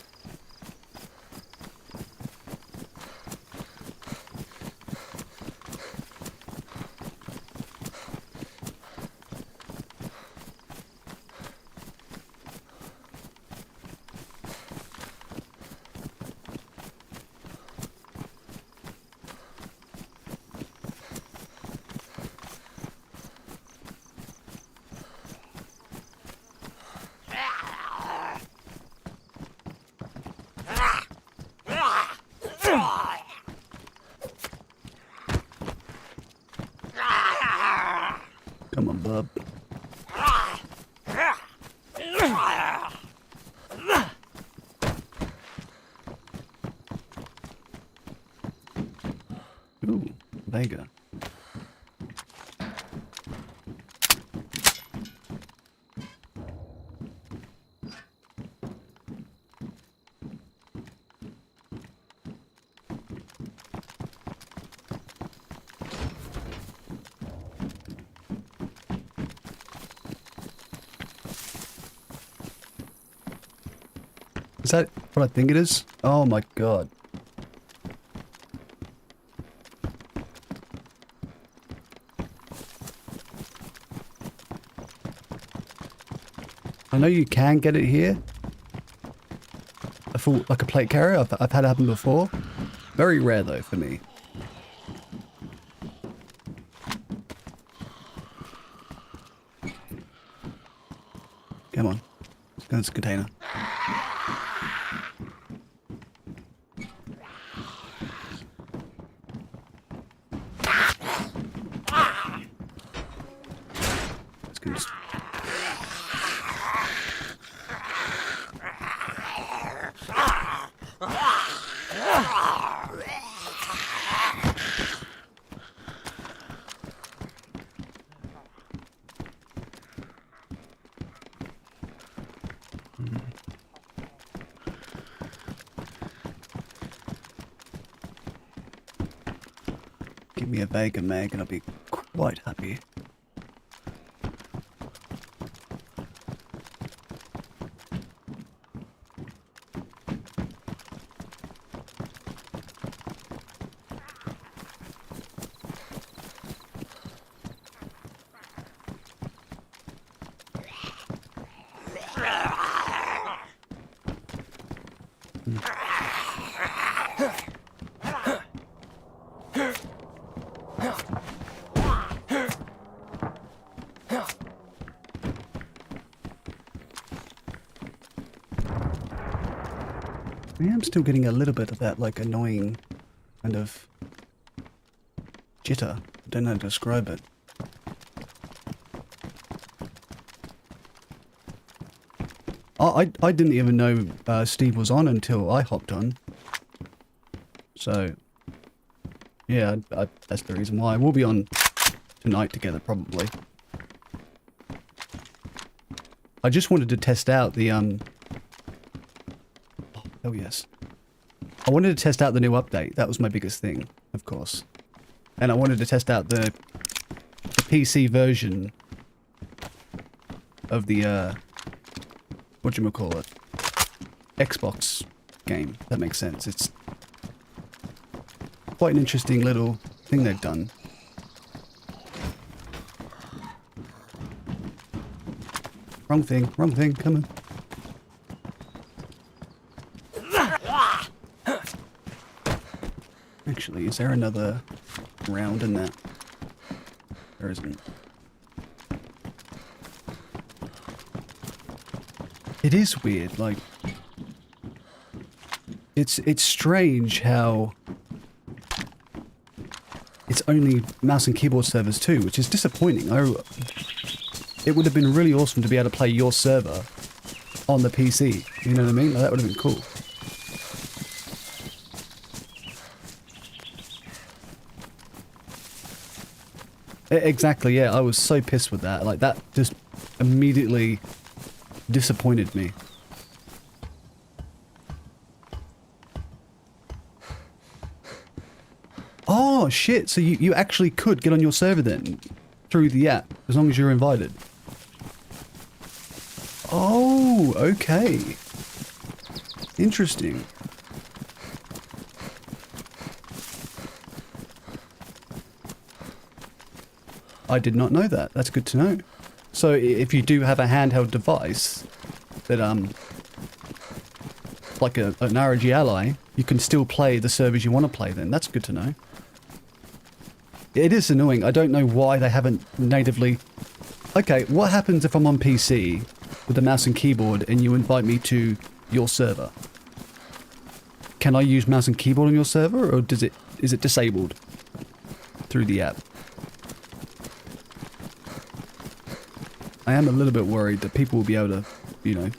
Come on, bub. Ooh, Vega. Is that what I think it is? Oh my god. I know you can get it here. A full, like a plate carrier. I've had it happen before. Very rare though for me. Come on. Let's go in this container. Let's go just... Give me a Vega Meg and I'll be quite happy. I am still getting a little bit of that, like, annoying kind of jitter. I don't know how to describe it. I didn't even know Steve was on until I hopped on. So, yeah, that's the reason why. We'll be on tonight together, probably. I just wanted to test out the, Oh yes. I wanted to test out the new update. That was my biggest thing, of course. And I wanted to test out the PC version of the, whatchamacallit, Xbox game. That makes sense. It's quite an interesting little thing they've done. Wrong thing, come on. Actually, is there another round in that? There isn't. It is weird, like... It's strange how... It's only mouse and keyboard servers too, which is disappointing. It would have been really awesome to be able to play your server on the PC. You know what I mean? Like, that would have been cool. Exactly, yeah, I was so pissed with that. Like, that just immediately disappointed me. Oh, shit, so you actually could get on your server then, through the app, as long as you're invited. Oh, okay. Interesting. I did not know that. That's good to know. So if you do have a handheld device that, like an ROG Ally, you can still play the servers you want to play then. That's good to know. It is annoying. I don't know why they haven't natively... Okay, what happens if I'm on PC with a mouse and keyboard and you invite me to your server? Can I use mouse and keyboard on your server, or is it disabled through the app? I am a little bit worried that people will be able to, you know,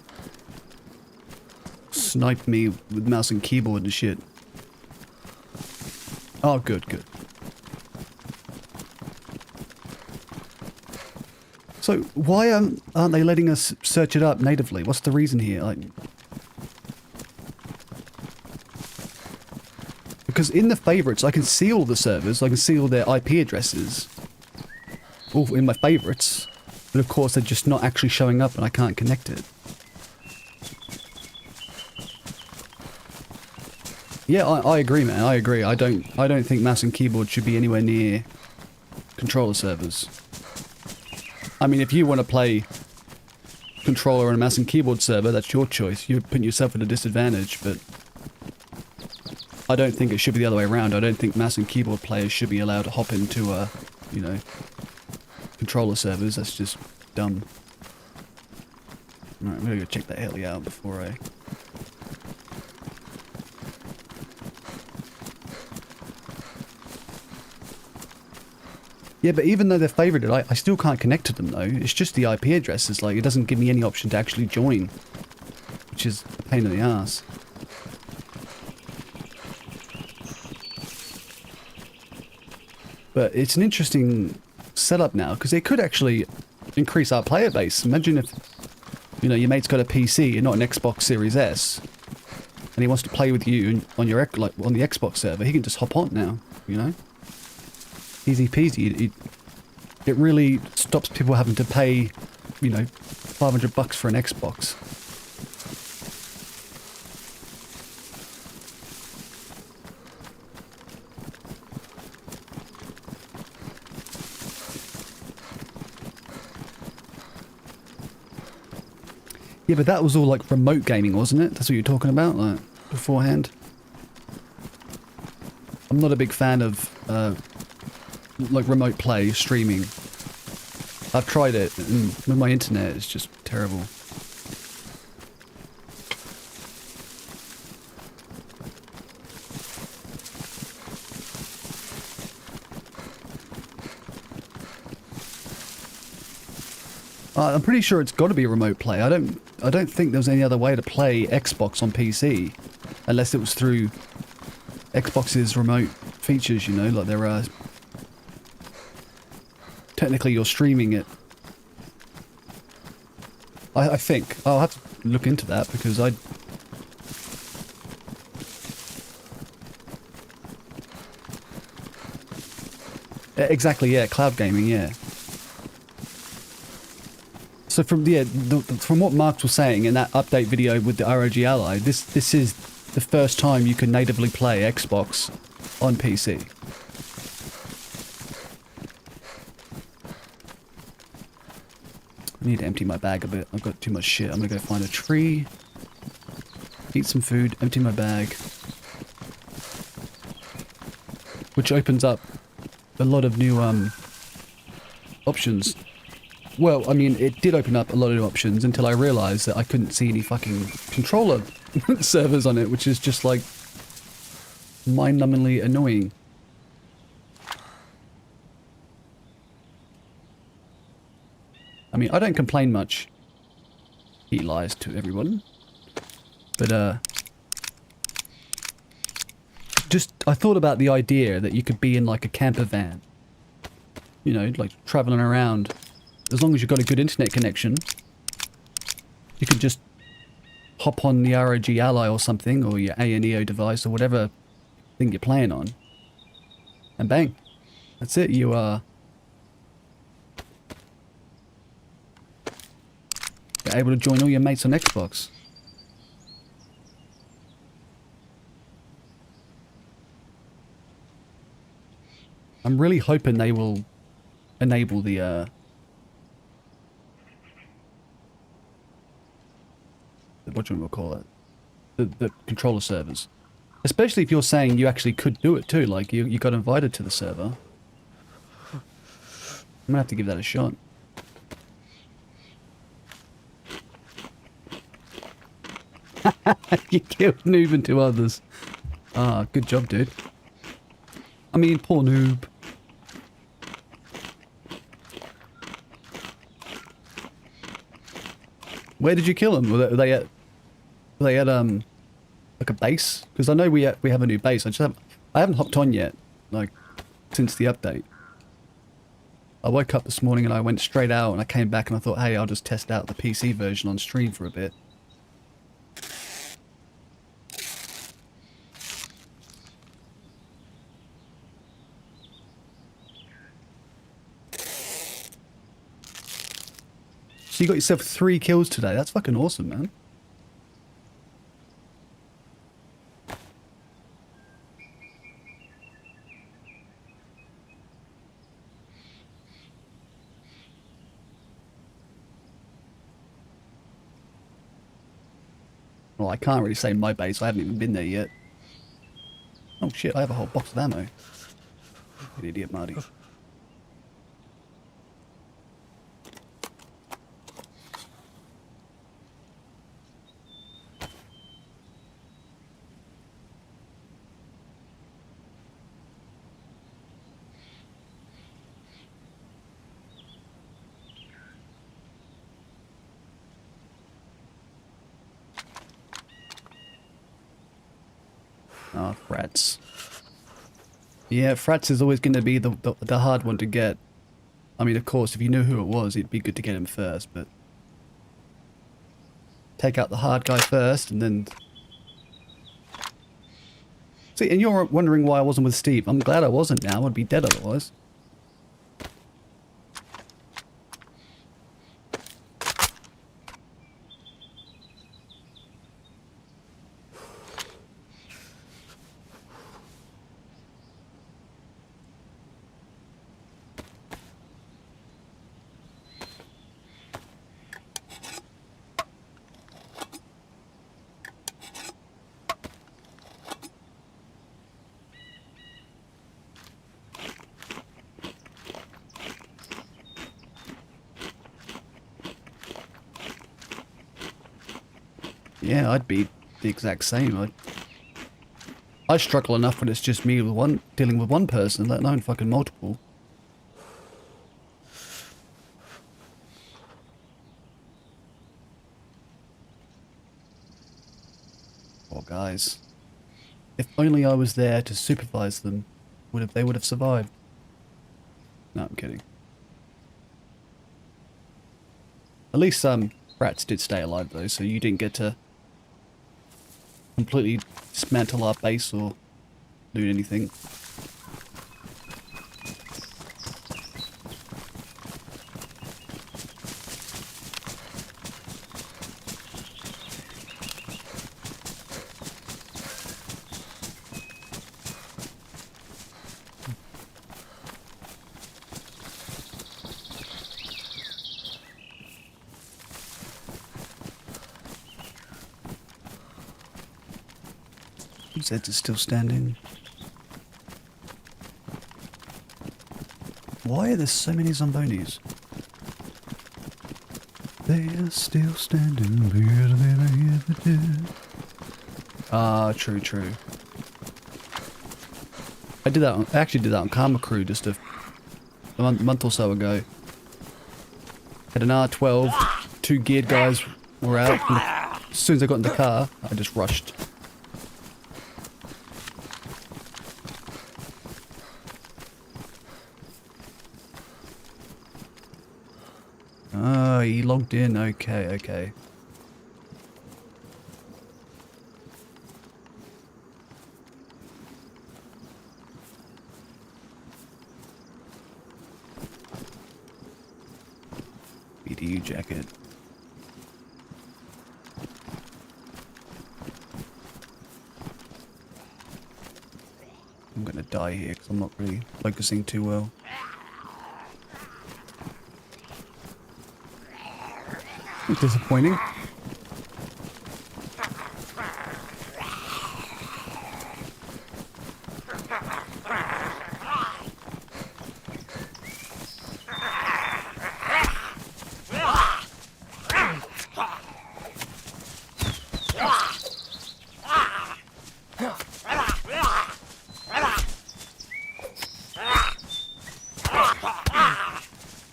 snipe me with mouse and keyboard and shit. Oh, good, good. So, why aren't they letting us search it up natively? What's the reason here? Like, because in the favorites, I can see all the servers, I can see all their IP addresses, all in my favorites. But of course, they're just not actually showing up and I can't connect it. Yeah, I agree, man. I agree. I don't think mouse and keyboard should be anywhere near controller servers. I mean, if you want to play controller on a mouse and keyboard server, that's your choice. You're putting yourself at a disadvantage, but I don't think it should be the other way around. I don't think mouse and keyboard players should be allowed to hop into, you know, controller servers. That's just dumb. Alright, I'm gonna go check that heli out before I... Yeah, but even though they're favorited, I still can't connect to them though. It's just the IP addresses, like, it doesn't give me any option to actually join. Which is a pain in the ass. But it's an interesting setup now, because it could actually increase our player base. Imagine if, you know, your mate's got a PC and not an Xbox Series S, and he wants to play with you on your, like, on the Xbox server. He can just hop on now, you know? Easy peasy. It really stops people having to pay, you know, $500 for an Xbox. Yeah, but that was all like remote gaming, wasn't it? That's what you're talking about, like, beforehand. I'm not a big fan of, like, remote play, streaming. I've tried it, and with my internet, it's just terrible. I'm pretty sure it's got to be a remote play. I don't think there's any other way to play Xbox on PC, unless it was through Xbox's remote features. You know, like there are. Technically, you're streaming it. I think I'll have to look into that because I. Exactly, yeah, cloud gaming, yeah. So from what Mark was saying in that update video with the ROG Ally, this is the first time you can natively play Xbox on PC. I need to empty my bag a bit. I've got too much shit. I'm gonna go find a tree, eat some food, empty my bag, which opens up a lot of new options. Well, I mean, it did open up a lot of options until I realised that I couldn't see any fucking controller servers on it, which is just like mind-numbingly annoying. I mean, I don't complain much. He lies to everyone. But, just, I thought about the idea that you could be in like a camper van. You know, like travelling around. As long as you've got a good internet connection, you can just hop on the ROG Ally or something, or your ANEO device, or whatever thing you're playing on, and bang, that's it. You are you're able to join all your mates on Xbox. I'm really hoping they will enable the what do we call it? The controller servers. Especially if you're saying you actually could do it too, like you got invited to the server. I'm gonna have to give that a shot. You killed Noob and 2 others. Ah, good job, dude. I mean, poor Noob. Where did you kill them? Were they at like a base? Because I know we have a new base. I haven't hopped on yet, like since the update. I woke up this morning and I went straight out and I came back and I thought, hey, I'll just test out the PC version on stream for a bit. So you got yourself 3 kills today. That's fucking awesome, man. Well, I can't really say my base. I haven't even been there yet. Oh shit, I have a whole box of ammo. You idiot, Marty. Oh, frats. Yeah, frats is always going to be the hard one to get. I mean, of course, if you knew who it was, it'd be good to get him first, but... Take out the hard guy first, and then... See, and you're wondering why I wasn't with Steve. I'm glad I wasn't now. I'd be dead otherwise. Yeah, I'd be the exact same. I struggle enough when it's just me with dealing with one person, let alone fucking multiple. Poor guys. If only I was there to supervise them, they would have survived. No, I'm kidding. At least some rats did stay alive though, so you didn't get to completely dismantle our base or loot anything. Zed is still standing. Why are there so many zombies? They are still standing better than I ever did. Ah, true. I actually did that on Karma Crew just a month or so ago. Had an R12, 2 geared guys were out. And as soon as I got in the car, I just rushed. Oh, he logged in. Okay. BDU jacket. I'm gonna die here because I'm not really focusing too well. Disappointing.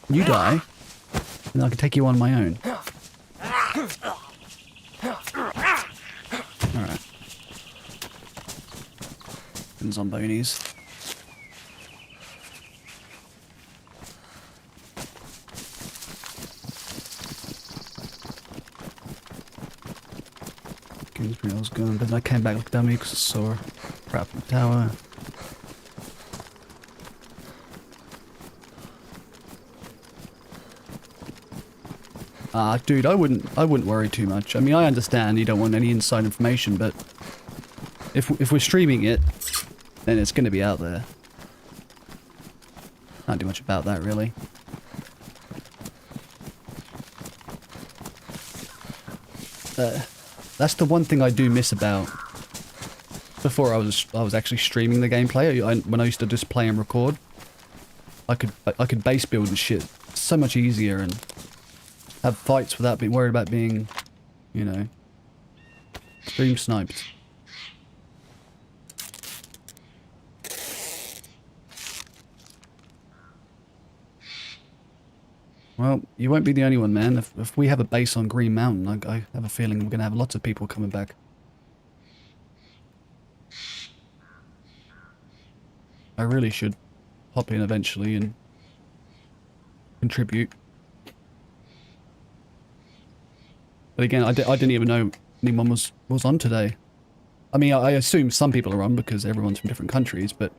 You die, and I can take you on my own. Alright. And zombonies. Kingsbury, I was going, but I came back like a dummy because I saw a crap in the tower. Dude, I wouldn't worry too much. I mean, I understand you don't want any inside information, but if we're streaming it, then it's going to be out there. Can't do much about that, really. That's the one thing I do miss about. Before I was actually streaming the gameplay. When I used to just play and record, I could base build and shit so much easier and have fights without being worried about being, you know, stream sniped. Well, you won't be the only one, man. If we have a base on Green Mountain, I have a feeling we're going to have lots of people coming back. I really should hop in eventually and contribute. But again, I didn't even know anyone was on today. I mean, I assume some people are on because everyone's from different countries, but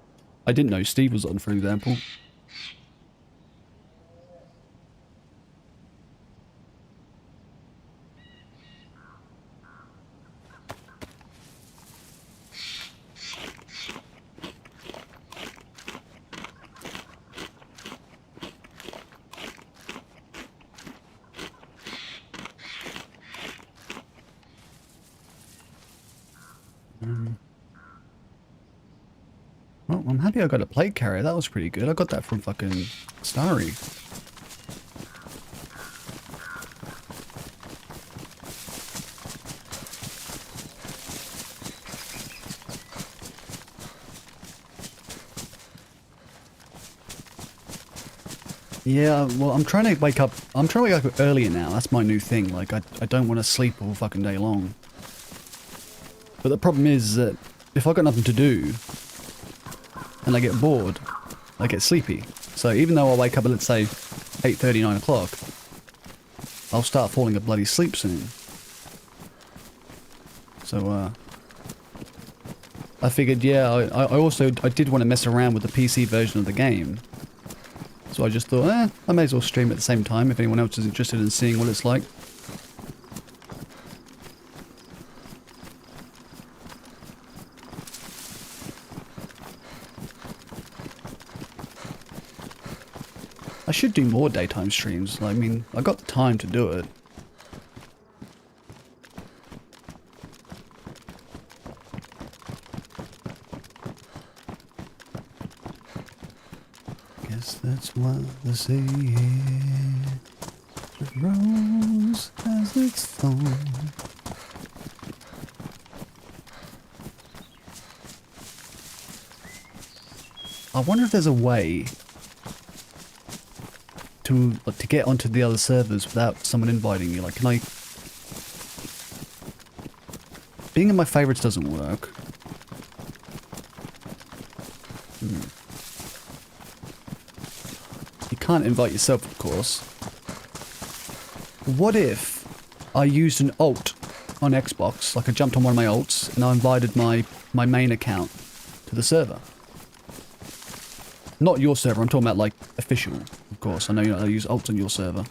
I didn't know Steve was on, for example. Well, I'm happy I got a plate carrier. That was pretty good. I got that from fucking Starry. Yeah, well, I'm trying to wake up earlier now. That's my new thing. Like, I don't want to sleep all fucking day long. But the problem is that if I've got nothing to do and I get bored, I get sleepy. So even though I wake up at, let's say, 8:30, 9 o'clock, I'll start falling a bloody sleep soon. So, I figured, yeah, I did want to mess around with the PC version of the game. So I just thought, I may as well stream at the same time if anyone else is interested in seeing what it's like. I should do more daytime streams. I mean, I got the time to do it. Guess that's what they say. The rose has its thorn. I wonder if there's a way to get onto the other servers without someone inviting you. Like, can I... Being in my favorites doesn't work. You can't invite yourself, of course. What if I used an alt on Xbox, like I jumped on one of my alts, and I invited my main account to the server? Not your server, I'm talking about, like, official, of course. I know you're not allowed to use alts on your server.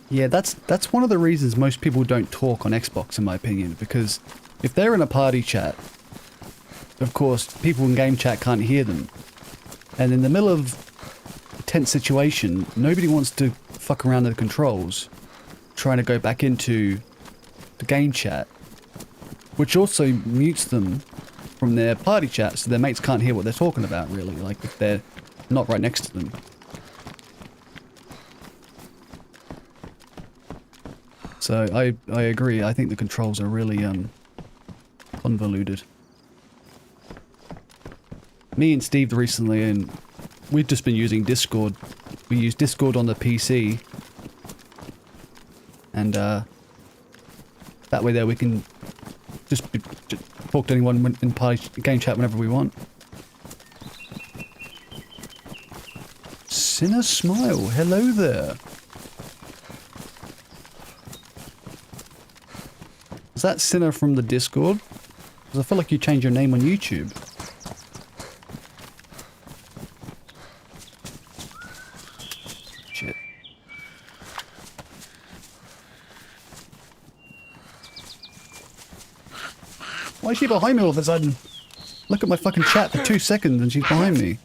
Yeah, that's one of the reasons most people don't talk on Xbox, in my opinion, because if they're in a party chat, of course, people in game chat can't hear them. And in the middle of a tense situation, nobody wants to fuck around with the controls, trying to go back into the game chat, which also mutes them from their party chat, so their mates can't hear what they're talking about, really, like if they're not right next to them. So I agree, I think the controls are really convoluted. Me and Steve recently, and we've just been using Discord. We use Discord on the PC, and that way there we can just talk to anyone in party game chat whenever we want. Sinner Smile, hello there. Is that Sinner from the Discord? Because I feel like you changed your name on YouTube. Shit. Why is she behind me all of a sudden? Look at my fucking chat for 2 seconds and she's behind me.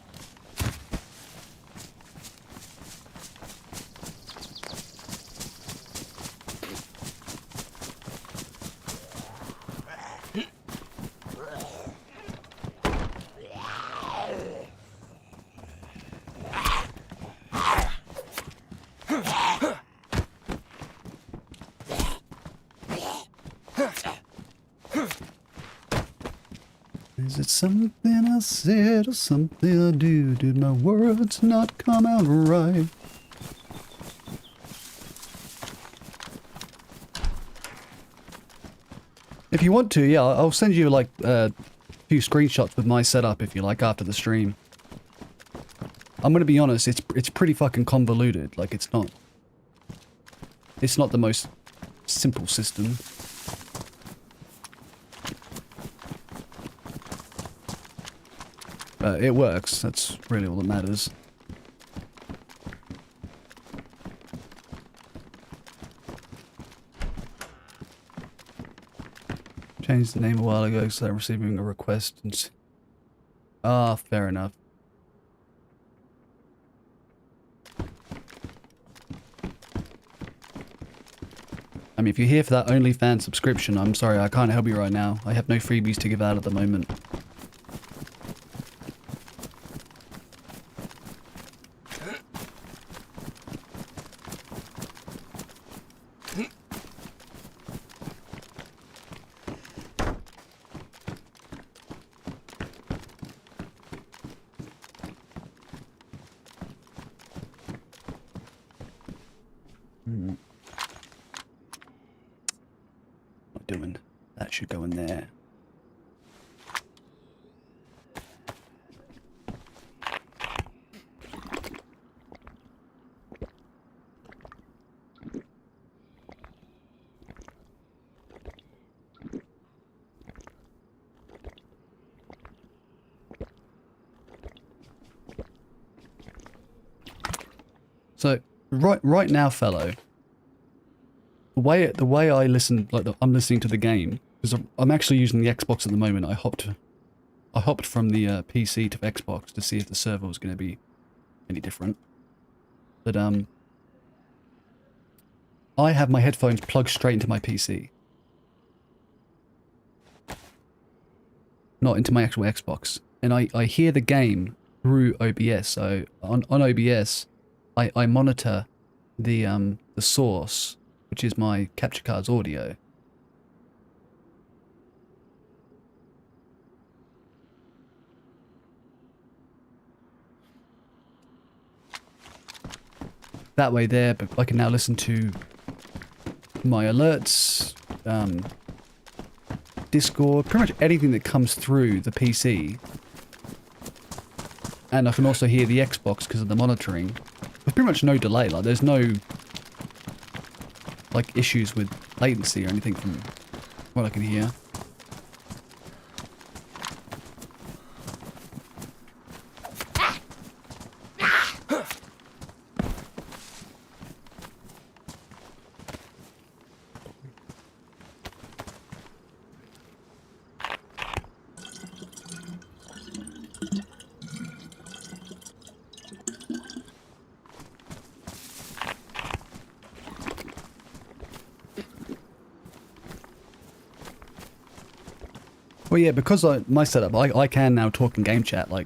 Is it something I said or something I do? Did my words not come out right? If you want to, yeah, I'll send you like a few screenshots with my setup if you like after the stream. I'm gonna be honest, it's pretty fucking convoluted. Like it's not the most simple system. It works, that's really all that matters. Changed the name a while ago so I'm receiving a request and... Ah, fair enough. I mean, if you're here for that OnlyFans subscription, I'm sorry, I can't help you right now. I have no freebies to give out at the moment. doing? That should go in there. So right now, fellow, the way I listen, like I'm listening to the game, because I'm actually using the Xbox at the moment. I hopped from the PC to Xbox to see if the server was going to be any different. But I have my headphones plugged straight into my PC, not into my actual Xbox, and I hear the game through OBS. So on OBS, I monitor the source, which is my capture card's audio. That way there, but I can now listen to my alerts, Discord, pretty much anything that comes through the PC. And I can also hear the Xbox because of the monitoring. There's pretty much no delay, like there's no like issues with latency or anything from what I can hear. Well, yeah, because my setup, I can now talk in game chat, like,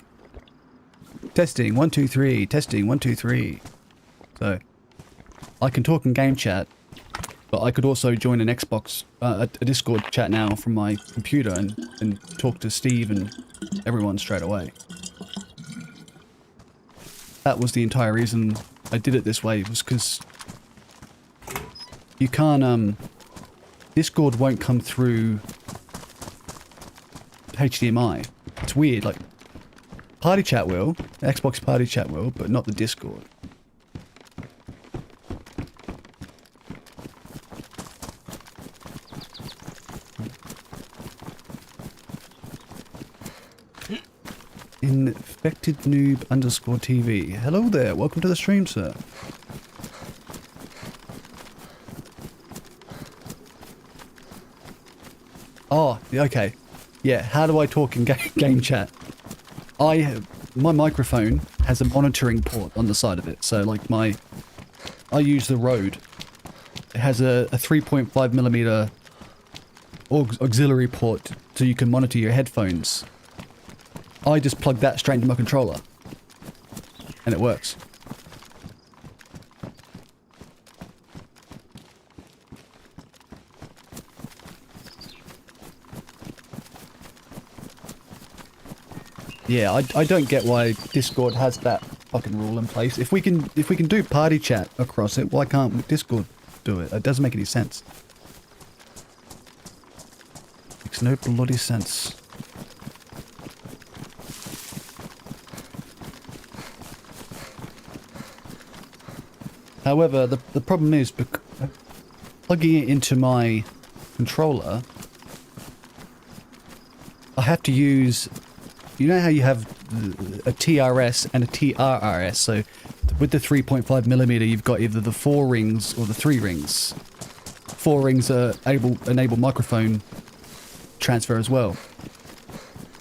testing, 1, 2, 3, testing, 1, 2, 3. So, I can talk in game chat, but I could also join an Xbox, a Discord chat now from my computer and talk to Steve and everyone straight away. That was the entire reason I did it this way, was because you can't, Discord won't come through HDMI. It's weird, like, party chat will, Xbox party chat will, but not the Discord. Infected noob underscore TV. Hello there, welcome to the stream, sir. Oh, okay. Yeah, how do I talk in game chat? My microphone has a monitoring port on the side of it. So like I use the Rode. It has a 3.5mm auxiliary port so you can monitor your headphones. I just plug that straight into my controller. And it works. Yeah, I don't get why Discord has that fucking rule in place. If we can do party chat across it, why can't Discord do it? It doesn't make any sense. Makes no bloody sense. However, the problem is plugging it into my controller, I have to use. You know how you have a TRS and a TRRS, so with the 3.5mm you've got either the 4 rings or the 3 rings. 4 rings enable microphone transfer as well.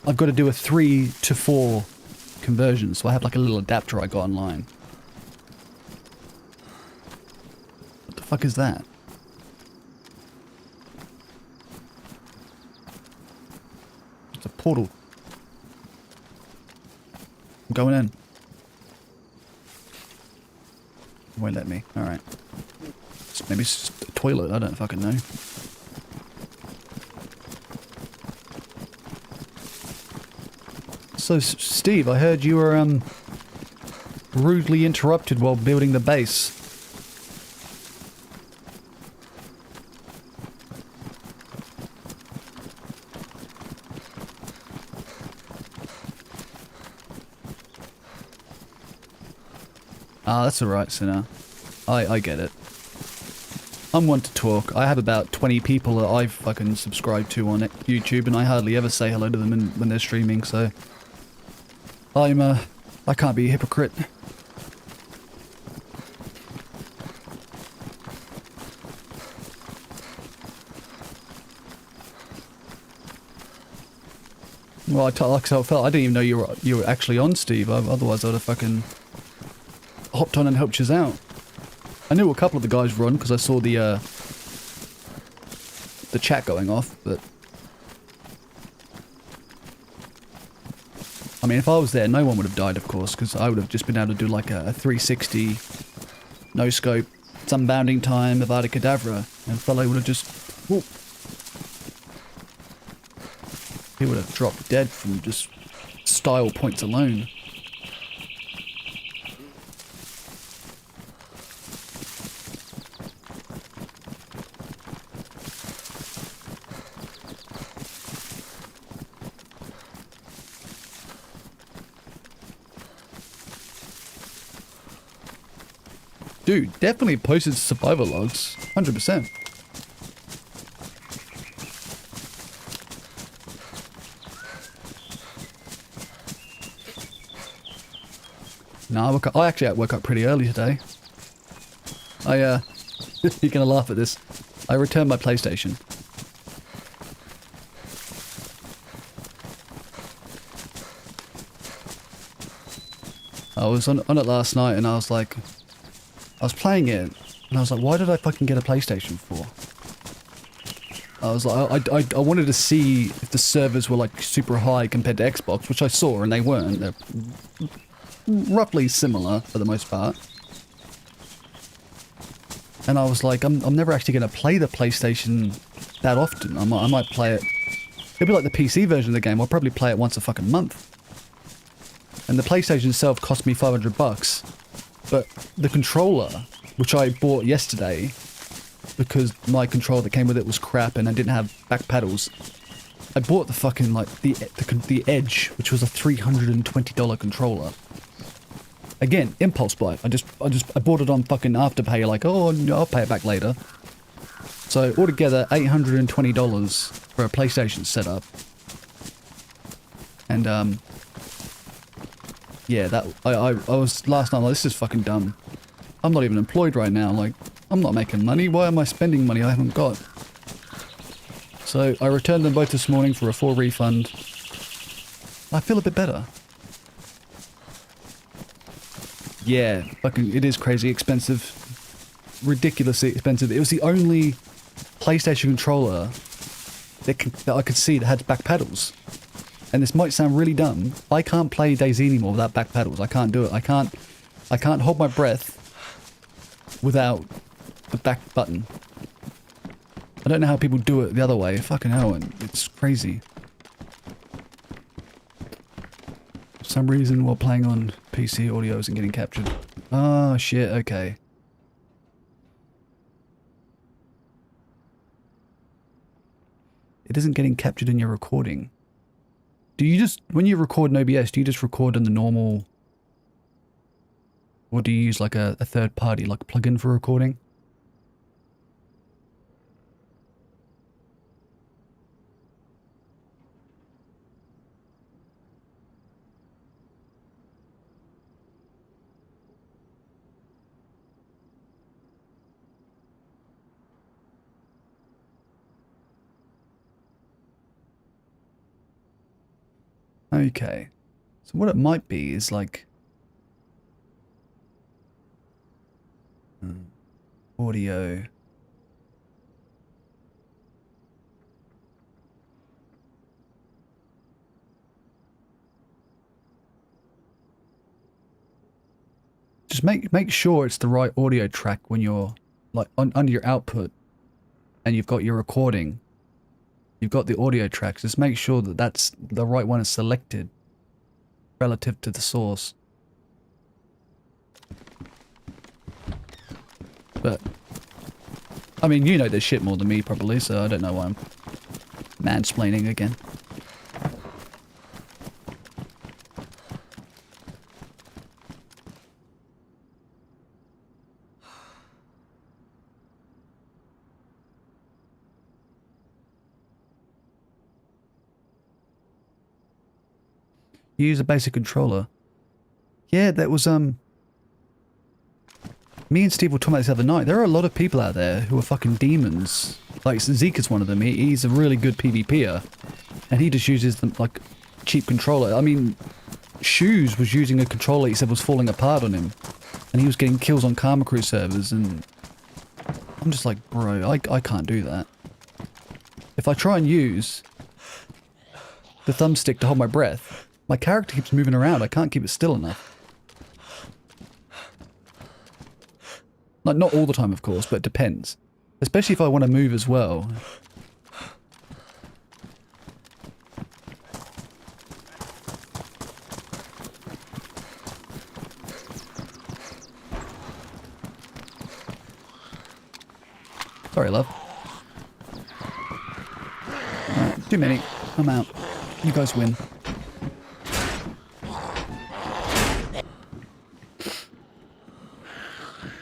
I've got to do a 3 to 4 conversion, so I have like a little adapter I got online. What the fuck is that? It's a portal. I'm going in. Won't let me. Alright. Maybe it's just a toilet, I don't fucking know. So, Steve, I heard you were, rudely interrupted while building the base. Ah, that's alright, Sinner. I get it. I'm one to talk. I have about 20 people that I fucking subscribe to on YouTube, and I hardly ever say hello to them when they're streaming, so... I can't be a hypocrite. Well, I didn't even know you were actually on, Steve. Otherwise, I'd have fucking hopped on and helped you out. I knew a couple of the guys were on because I saw the chat going off, but I mean, if I was there, no one would have died, of course, because I would have just been able to do like a 360 no scope, Unbounding time, Avada Kedavra, and fellow would have just. Whoop. He would have dropped dead from just style points alone. Dude, definitely posted survival logs, 100%. No, I actually woke up pretty early today. You're gonna laugh at this. I returned my PlayStation. I was on it last night and I was playing it and I was like, why did I fucking get a PlayStation for? I was like, I wanted to see if the servers were like super high compared to Xbox, which I saw and they weren't. They're roughly similar for the most part. And I was like, I'm never actually going to play the PlayStation that often. I might play it. It'll be like the PC version of the game. I'll probably play it once a fucking month. And the PlayStation itself cost me $500. But the controller, which I bought yesterday, because my controller that came with it was crap and I didn't have back pedals, I bought the fucking, like, the Edge, which was a $320 controller. Again, impulse buy. I bought it on fucking Afterpay, like, oh, I'll pay it back later. So, altogether, $820 for a PlayStation setup. And, yeah, that, I was, last night, like, this is fucking dumb. I'm not even employed right now, like, I'm not making money, why am I spending money I haven't got? So, I returned them both this morning for a full refund. I feel a bit better. Yeah, fucking, it is crazy expensive. Ridiculously expensive. It was the only PlayStation controller that I could see that had back pedals. And this might sound really dumb. I can't play DayZ anymore without back pedals. I can't do it. I can't hold my breath without the back button. I don't know how people do it the other way. Fucking hell, it's crazy. For some reason, while playing on PC, audio isn't getting captured. Oh, shit, okay. It isn't getting captured in your recording. Do you just, when you record in OBS, do you just record in the normal... Or do you use like a third party, like a plugin for recording? Okay. So what it might be is like... audio... Just make sure it's the right audio track when you're like under your output and you've got your recording. You've got the audio tracks. Just make sure that that's the right one is selected relative to the source. But I mean, you know this shit more than me probably, so I don't know why I'm mansplaining again. Use a basic controller. Yeah, that was, me and Steve were talking about this the other night. There are a lot of people out there who are fucking demons. Like, Zeke is one of them. He's a really good PvPer. And he just uses, the, like, cheap controller. I mean, Shoes was using a controller he said was falling apart on him. And he was getting kills on Karma Crew servers, and I'm just like, bro, I can't do that. If I try and use the thumbstick to hold my breath, my character keeps moving around. I can't keep it still enough. Like, not all the time, of course, but it depends. Especially if I want to move as well. Sorry, love. Alright, too many. I'm out. You guys win.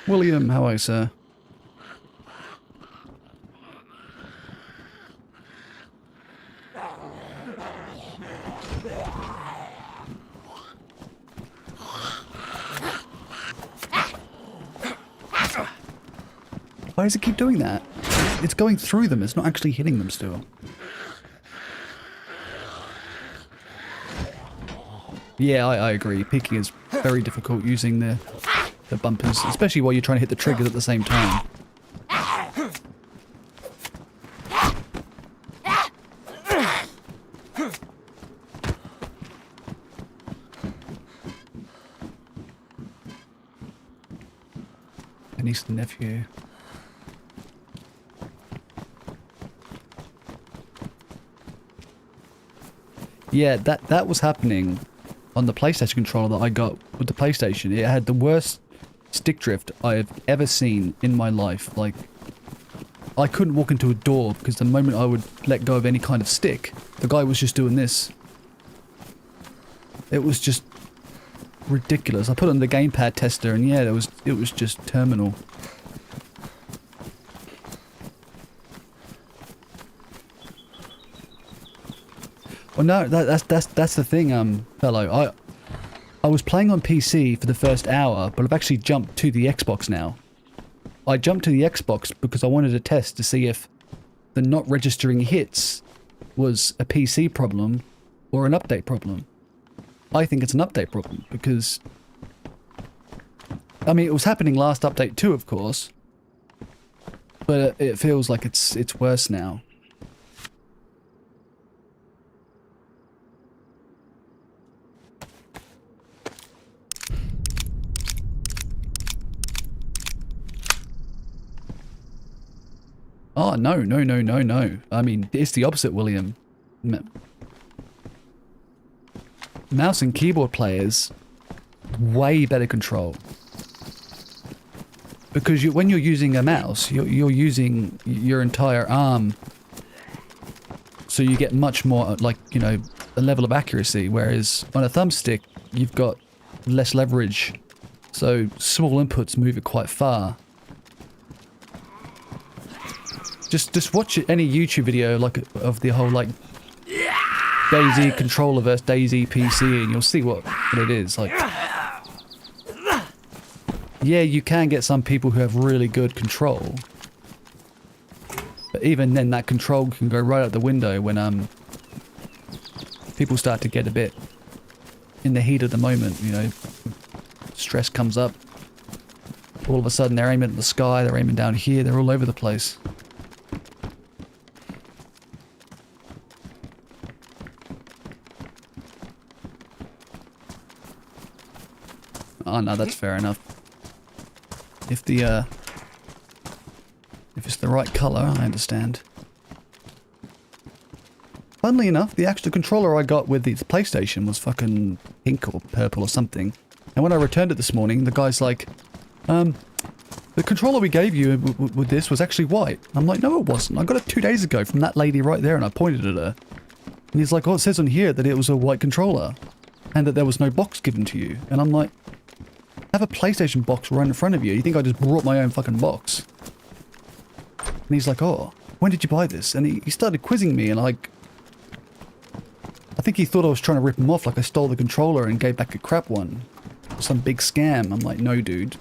William, how are you, sir? Why does it keep doing that? It's going through them, it's not actually hitting them still. Yeah, I agree. Peeking is very difficult using the bumpers, especially while you're trying to hit the triggers at the same time. A niece and nephew. Yeah, that was happening on the PlayStation controller that I got with the PlayStation. It had the worst stick drift I've ever seen in my life. Like, I couldn't walk into a door because the moment I would let go of any kind of stick, the guy was just doing this. It was just ridiculous. I put on the gamepad tester and yeah, it was just terminal. Well, no, that's the thing, fellow. I was playing on PC for the first hour, but I've actually jumped to the Xbox now. I jumped to the Xbox because I wanted to test to see if the not registering hits was a PC problem or an update problem. I think it's an update problem because, I mean, it was happening last update too, of course, but it feels like it's worse now. Oh, no. I mean, it's the opposite, William. Mouse and keyboard players, way better control. Because when you're using a mouse, you're using your entire arm. So you get much more, like, you know, a level of accuracy. Whereas on a thumbstick, you've got less leverage. So small inputs move it quite far. Just watch any YouTube video like of the whole like DayZ controller versus DayZ PC, and you'll see what it is like. Yeah, you can get some people who have really good control, but even then, that control can go right out the window when people start to get a bit in the heat of the moment. You know, stress comes up. All of a sudden, they're aiming at the sky. They're aiming down here. They're all over the place. Oh no, that's fair enough. If it's the right color, I understand. Funnily enough, the actual controller I got with the PlayStation was fucking pink or purple or something. And when I returned it this morning, the guy's like, the controller we gave you with this was actually white. I'm like, no it wasn't. I got it 2 days ago from that lady right there, and I pointed at her. And he's like, oh, it says on here that it was a white controller. And that there was no box given to you. And I'm like, I have a PlayStation box right in front of you. You think I just brought my own fucking box? And he's like, oh, when did you buy this? And he started quizzing me, and like I think he thought I was trying to rip him off, like I stole the controller and gave back a crap one. Some big scam. I'm like, no, dude.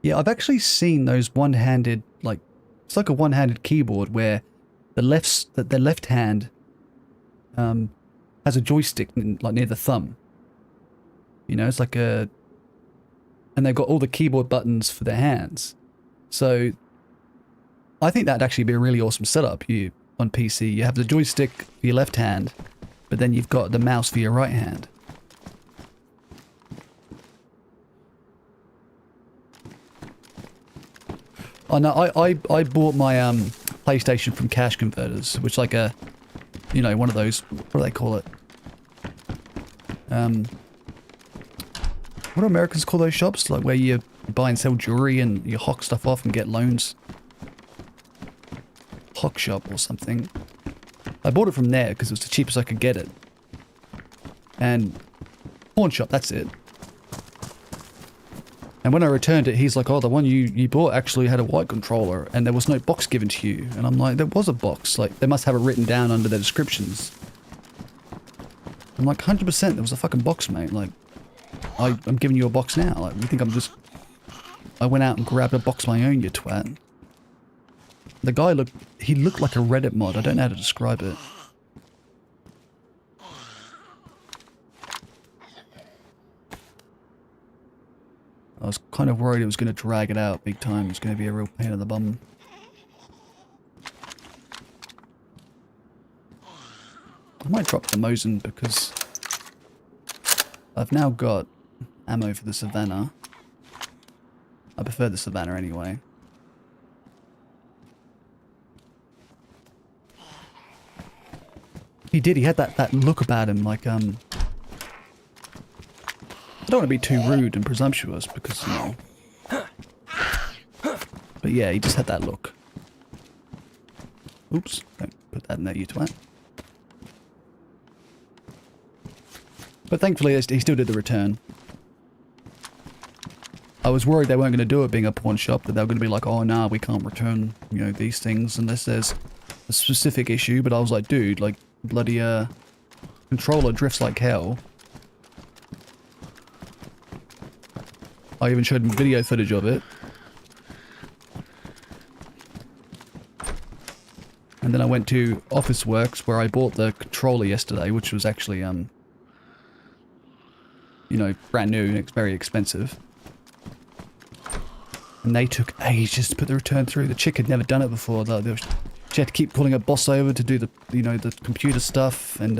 Yeah, I've actually seen those one-handed, like, it's like a one-handed keyboard where the left hand has a joystick like near the thumb. You know, it's like a, and they've got all the keyboard buttons for their hands. So I think that'd actually be a really awesome setup. You on PC, you have the joystick for your left hand, but then you've got the mouse for your right hand. Oh no, I bought my PlayStation from Cash Converters, which is like a, you know, one of those, what do they call it? What do Americans call those shops? Like where you buy and sell jewelry and you hock stuff off and get loans? Hock shop or something. I bought it from there because it was the cheapest I could get it. And pawn shop, that's it. And when I returned it, he's like, oh, the one you bought actually had a white controller and there was no box given to you. And I'm like, there was a box. Like, they must have it written down under their descriptions. I'm like, 100% there was a fucking box, mate. Like, I'm giving you a box now. Like, you think I'm just... I went out and grabbed a box of my own, you twat. The guy he looked like a Reddit mod. I don't know how to describe it. I was kind of worried it was going to drag it out big time. It was going to be a real pain in the bum. I might drop the Mosin because I've now got ammo for the Savannah. I prefer the Savannah anyway. He did, he had that look about him like, I don't want to be too rude and presumptuous because, you know. But yeah, he just had that look. Oops, don't put that in there, you twat. But thankfully, he still did the return. I was worried they weren't going to do it being a pawn shop, that they were going to be like, oh, nah, we can't return, you know, these things unless there's a specific issue. But I was like, dude, like, bloody, controller drifts like hell. I even showed him video footage of it. And then I went to Office Works where I bought the controller yesterday, which was actually, you know, brand new and it's very expensive. And they took ages to put the return through. The chick had never done it before. She had to keep pulling her boss over to do the, you know, the computer stuff and,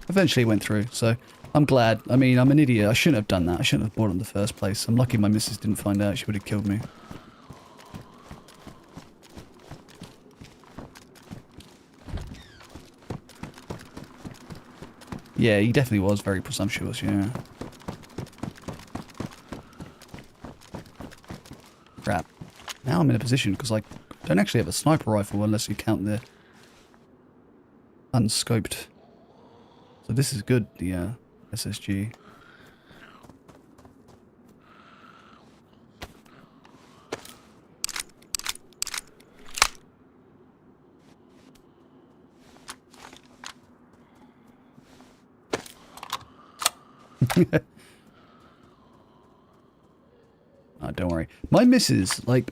eventually went through, so I'm glad. I mean, I'm an idiot. I shouldn't have done that. I shouldn't have bought it in the first place. I'm lucky my missus didn't find out. She would have killed me. Yeah, he definitely was very presumptuous, yeah. Crap. Now I'm in a position, because, like, I don't actually have a sniper rifle unless you count the unscoped. So this is good, the SSG. Oh, don't worry. My missus, like,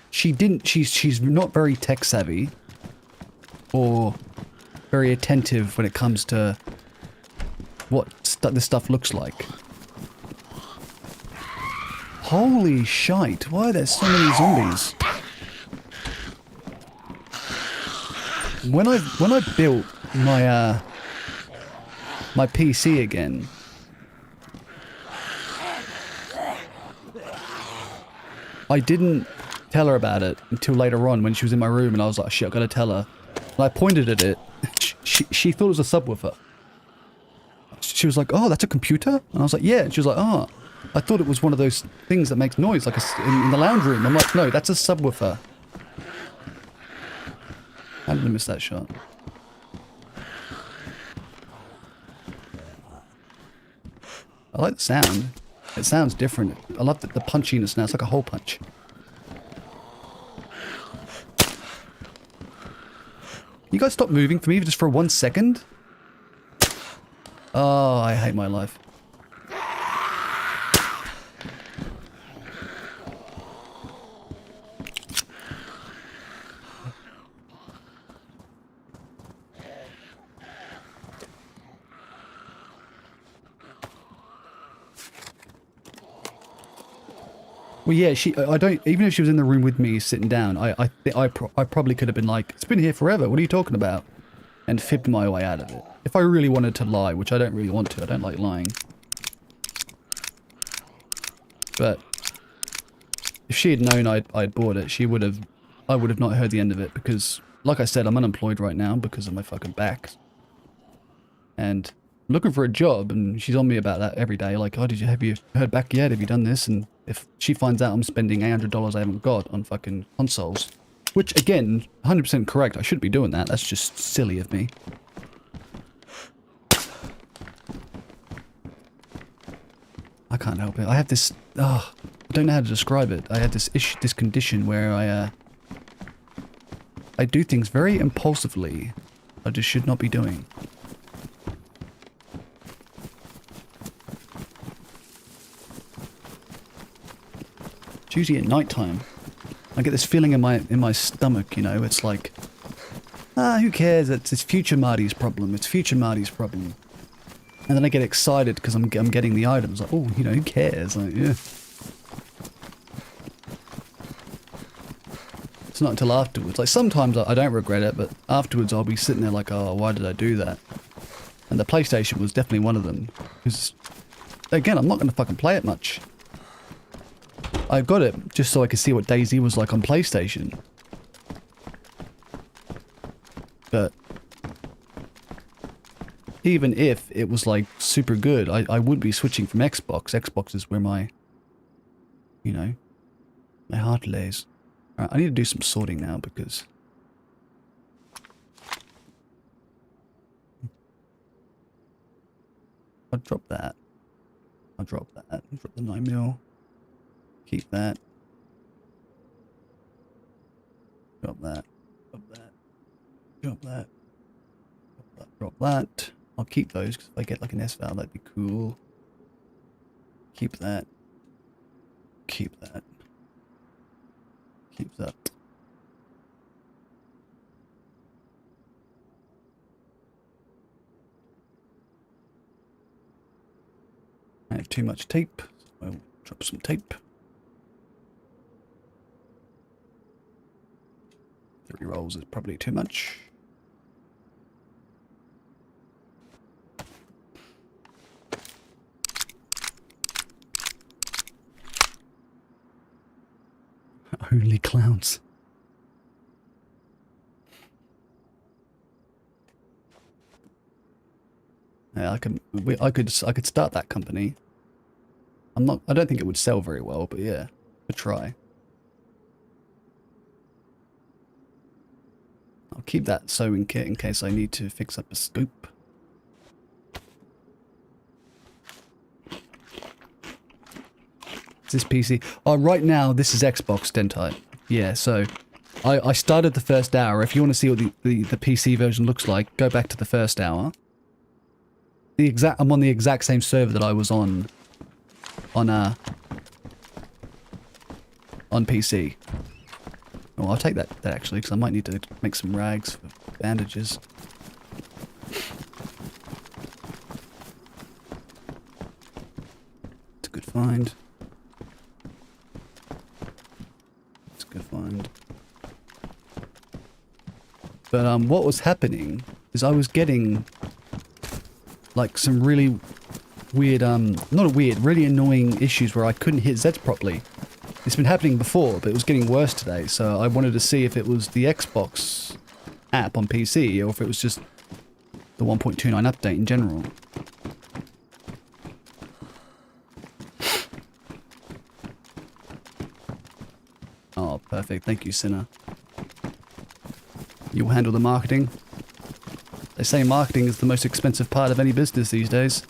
she's not very tech savvy or very attentive when it comes to what this stuff looks like. Holy shite, why are there so many zombies? When I built my my PC again, I didn't tell her about it until later on when she was in my room and I was like, shit, I gotta tell her. And I pointed at it. She thought it was a subwoofer. She was like, oh, that's a computer? And I was like, yeah. And she was like, oh. I thought it was one of those things that makes noise, like in the lounge room. I'm like, no, that's a subwoofer. How did I miss that shot? I like the sound. It sounds different. I love the punchiness now. It's like a hole punch. You guys stop moving for me just for 1 second? Oh, I hate my life. Well, yeah, I don't, even if she was in the room with me sitting down, I probably could have been like, it's been here forever, what are you talking about? And fibbed my way out of it. If I really wanted to lie, which I don't really want to, I don't like lying. But if she had known I'd bought it, I would have not heard the end of it because, like I said, I'm unemployed right now because of my fucking back. And I'm looking for a job, and she's on me about that every day. Like, oh, have you heard back yet? Have you done this? And if she finds out I'm spending $800 I haven't got on fucking consoles, which again, 100% correct. I shouldn't be doing that. That's just silly of me. I can't help it. I have this. I don't know how to describe it. I had this condition where I do things very impulsively. I just should not be doing. It's usually at night time. I get this feeling in my stomach, you know, it's like, who cares? It's future Marty's problem. It's future Marty's problem. And then I get excited because I'm getting the items. Like, oh, you know, who cares? Like, yeah. It's not until afterwards. Like, sometimes I don't regret it, but afterwards I'll be sitting there like, oh, why did I do that? And the PlayStation was definitely one of them. Because, again, I'm not going to fucking play it much. I got it just so I could see what DayZ was like on PlayStation. But even if it was like super good, I would be switching from Xbox. Xbox is where my, you know, my heart lays. Alright, I need to do some sorting now because I'll drop that. I'll drop that. I'll drop the 9mm. Keep that. Drop that. Drop that. Drop that. Drop that. Drop that. I'll keep those because if I get like an S-Val, that'd be cool. Keep that. Keep that. Keep that. I have too much tape, so I'll drop some tape. 3 rolls is probably too much. Only clowns. Yeah, I could start that company. I don't think it would sell very well, but yeah, a try. I'll keep that sewing kit in case I need to fix up a scoop. Is this PC? Oh, right now this is Xbox, didn't I? Yeah, so I started the first hour. If you want to see what the PC version looks like, go back to the first hour. I'm on the exact same server that I was on PC. Oh, I'll take that actually, because I might need to make some rags for bandages. It's a good find. It's a good find. But what was happening is I was getting like some really weird, really annoying issues where I couldn't hit Zeds properly. It's been happening before, but it was getting worse today, so I wanted to see if it was the Xbox app on PC, or if it was just the 1.29 update in general. Oh, perfect. Thank you, Sinner. You'll handle the marketing. They say marketing is the most expensive part of any business these days.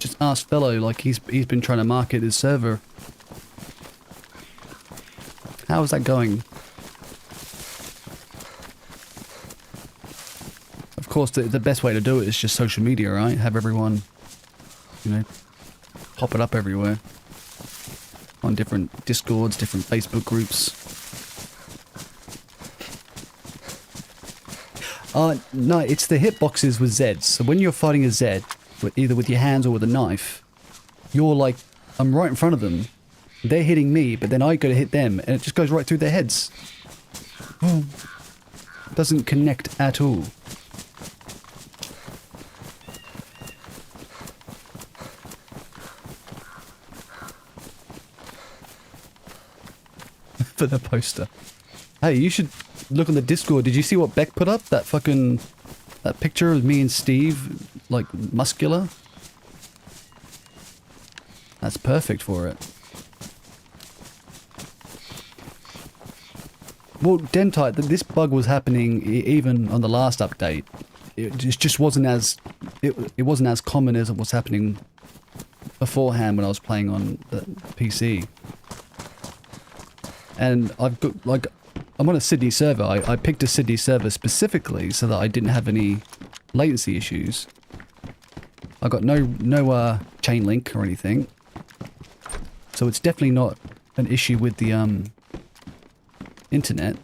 Just ask Fellow, like he's been trying to market his server. How is that going? Of course, the best way to do it is just social media, right? Have everyone, you know, pop it up everywhere. On different Discords, different Facebook groups. No, it's the hitboxes with Zeds. So when you're fighting a Zed, either with your hands or with a knife, you're like, I'm right in front of them. They're hitting me, but then I go to hit them, and it just goes right through their heads. Doesn't connect at all. For the poster. Hey, you should look on the Discord. Did you see what Beck put up? That picture of me and Steve, like, muscular? That's perfect for it. Well, Dentite, this bug was happening even on the last update. It just wasn't as... It wasn't as common as it was happening beforehand when I was playing on the PC. And I've got, like, I'm on a Sydney server. I picked a Sydney server specifically so that I didn't have any latency issues. I got no chain link or anything. So it's definitely not an issue with the internet.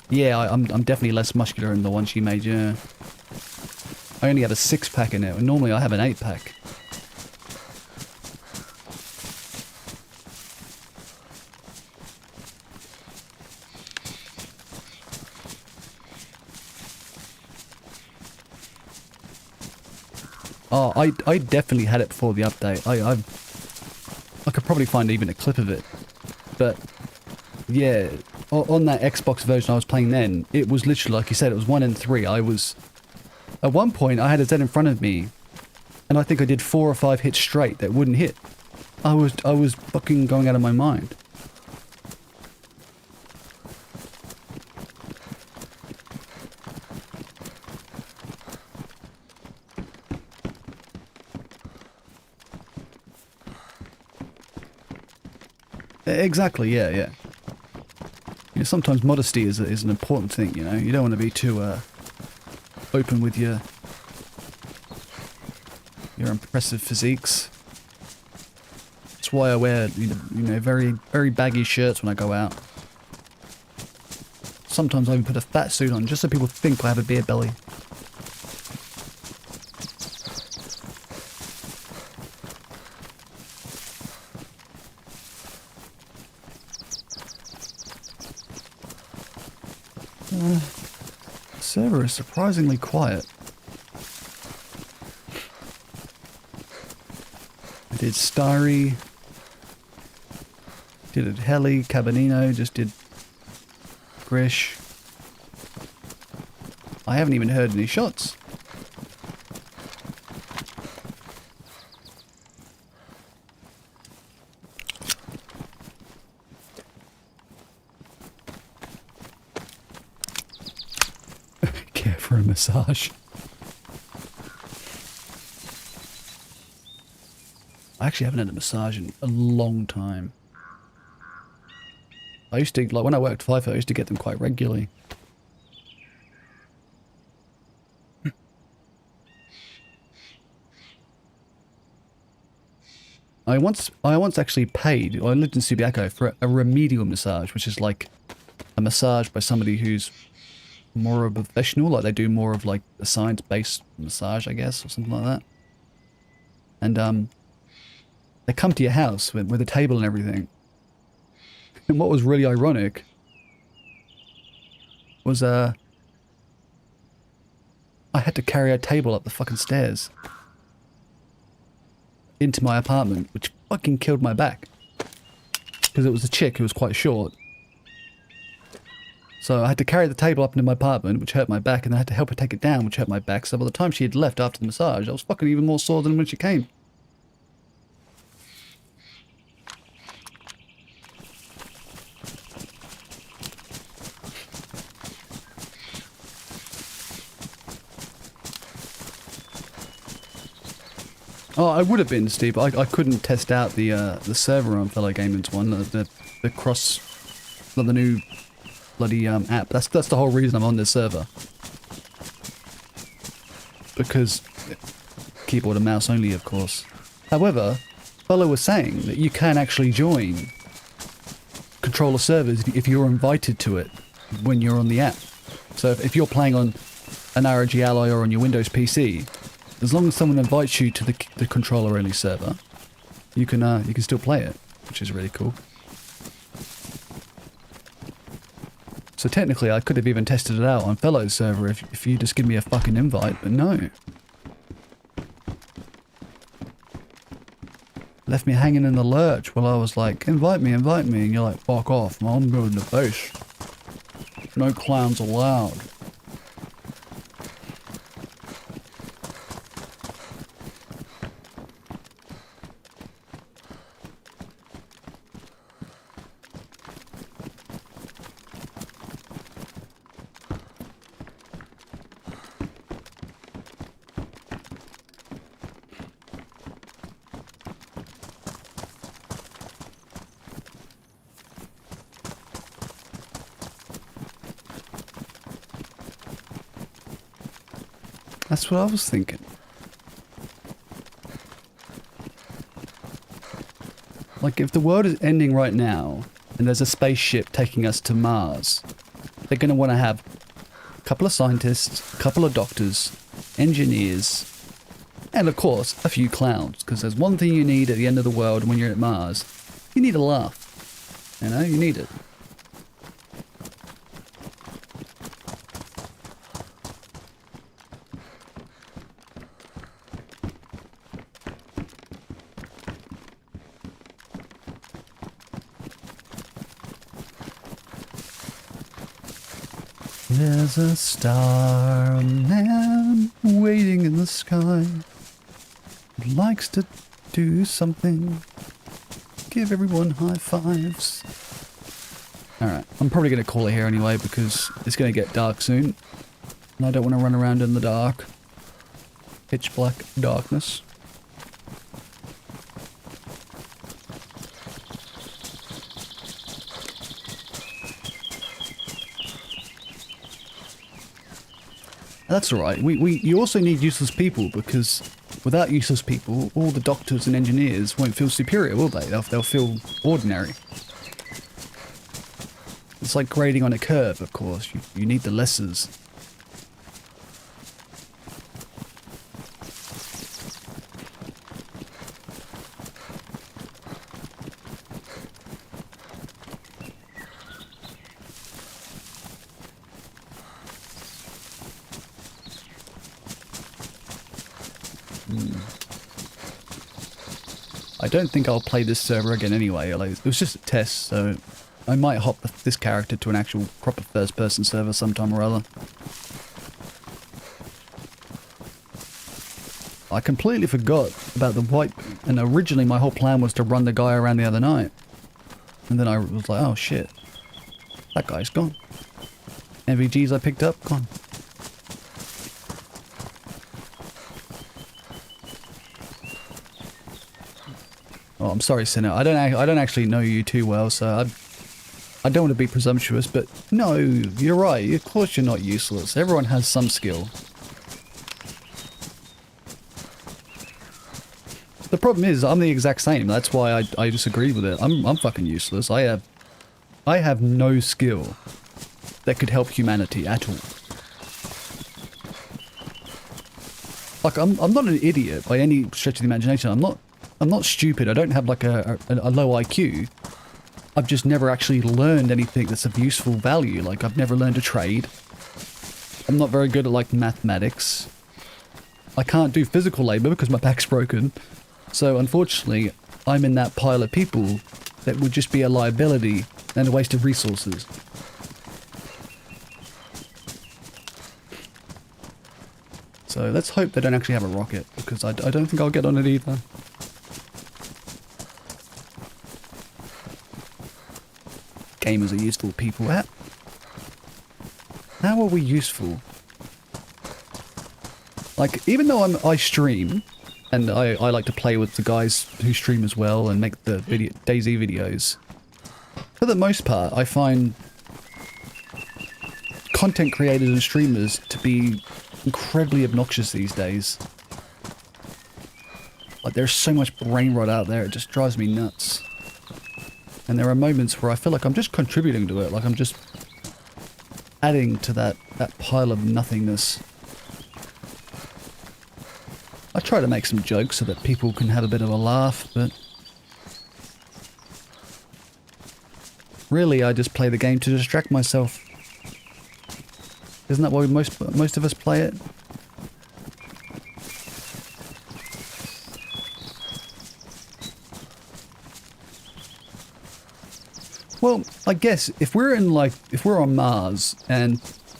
Yeah, I'm definitely less muscular than the one she made, yeah. I only have a 6-pack in it, and normally I have an 8-pack. Oh, I definitely had it before the update. I could probably find even a clip of it. But, yeah, on that Xbox version I was playing then, it was literally, like you said, it was 1 in 3. At one point, I had a Zed in front of me, and I think I did 4 or 5 hits straight that wouldn't hit. I was fucking going out of my mind. Exactly, yeah. You know, sometimes modesty is an important thing, you know? You don't want to be too, open with your impressive physiques. That's why I wear, you know, very, very baggy shirts when I go out. Sometimes I even put a fat suit on just so people think I have a beer belly. Server is surprisingly quiet. I did Starry, did it Heli, Cabanino, just did Grish. I haven't even heard any shots. For a massage. I actually haven't had a massage in a long time. I used to, like when I worked FIFO, I used to get them quite regularly. I once actually paid, I lived in Subiaco for a remedial massage, which is like a massage by somebody who's more of a professional, like they do more of like a science-based massage, I guess, or something like that. And they come to your house with a table and everything. And what was really ironic was I had to carry a table up the fucking stairs into my apartment, which fucking killed my back. Because it was a chick who was quite short. So I had to carry the table up into my apartment, which hurt my back, and I had to help her take it down, which hurt my back. So by the time she had left after the massage, I was fucking even more sore than when she came. Oh, I would have been, Steve, but I couldn't test out the server on Fellow Gaming's one, the cross, the new bloody app. That's the whole reason I'm on this server. Because keyboard and mouse only, of course. However, Fellow was saying that you can actually join controller servers if you're invited to it when you're on the app. So if you're playing on an ROG Ally or on your Windows PC, as long as someone invites you to the controller-only server, you can still play it, which is really cool. So technically, I could have even tested it out on Fellow's server if you just give me a fucking invite, but no. Left me hanging in the lurch while I was like, invite me, and you're like, fuck off, man, I'm going to base. No clowns allowed. That's what I was thinking. Like, if the world is ending right now, and there's a spaceship taking us to Mars, they're going to want to have a couple of scientists, a couple of doctors, engineers, and of course, a few clowns. Because there's one thing you need at the end of the world when you're at Mars. You need a laugh. You know, you need it. There's a star man waiting in the sky. He likes to do something. Give everyone high fives. Alright, I'm probably going to call it here anyway because it's going to get dark soon. And I don't want to run around in the dark. Pitch black darkness. That's alright. You also need useless people because without useless people, all the doctors and engineers won't feel superior, will they? They'll feel ordinary. It's like grading on a curve, of course. You need the lessers. I don't think I'll play this server again anyway. Like, it was just a test, so I might hop this character to an actual proper first-person server sometime or other. I completely forgot about the white, and originally my whole plan was to run the guy around the other night. And then I was like, oh shit, that guy's gone. NVGs I picked up, gone. Oh, I'm sorry, Sinner. I don't actually know you too well, so I don't want to be presumptuous, but no, you're right. Of course you're not useless. Everyone has some skill. The problem is, I'm the exact same. That's why I disagree with it. I'm fucking useless. I have no skill that could help humanity at all. Like, I'm not an idiot by any stretch of the imagination. I'm not stupid. I don't have like a low IQ. I've just never actually learned anything that's of useful value. Like, I've never learned a trade. I'm not very good at like mathematics. I can't do physical labor because my back's broken. So unfortunately, I'm in that pile of people that would just be a liability and a waste of resources. So let's hope they don't actually have a rocket, because I don't think I'll get on it either. Gamers are useful people. How are we useful? Like, even though I stream, and I like to play with the guys who stream as well and make the DayZ videos, for the most part, I find content creators and streamers to be incredibly obnoxious these days. Like, there's so much brain rot out there, it just drives me nuts. And there are moments where I feel like I'm just contributing to it, like I'm just adding to that pile of nothingness. I try to make some jokes so that people can have a bit of a laugh, but really I just play the game to distract myself. Isn't that why most of us play it? Well, I guess if we're on Mars and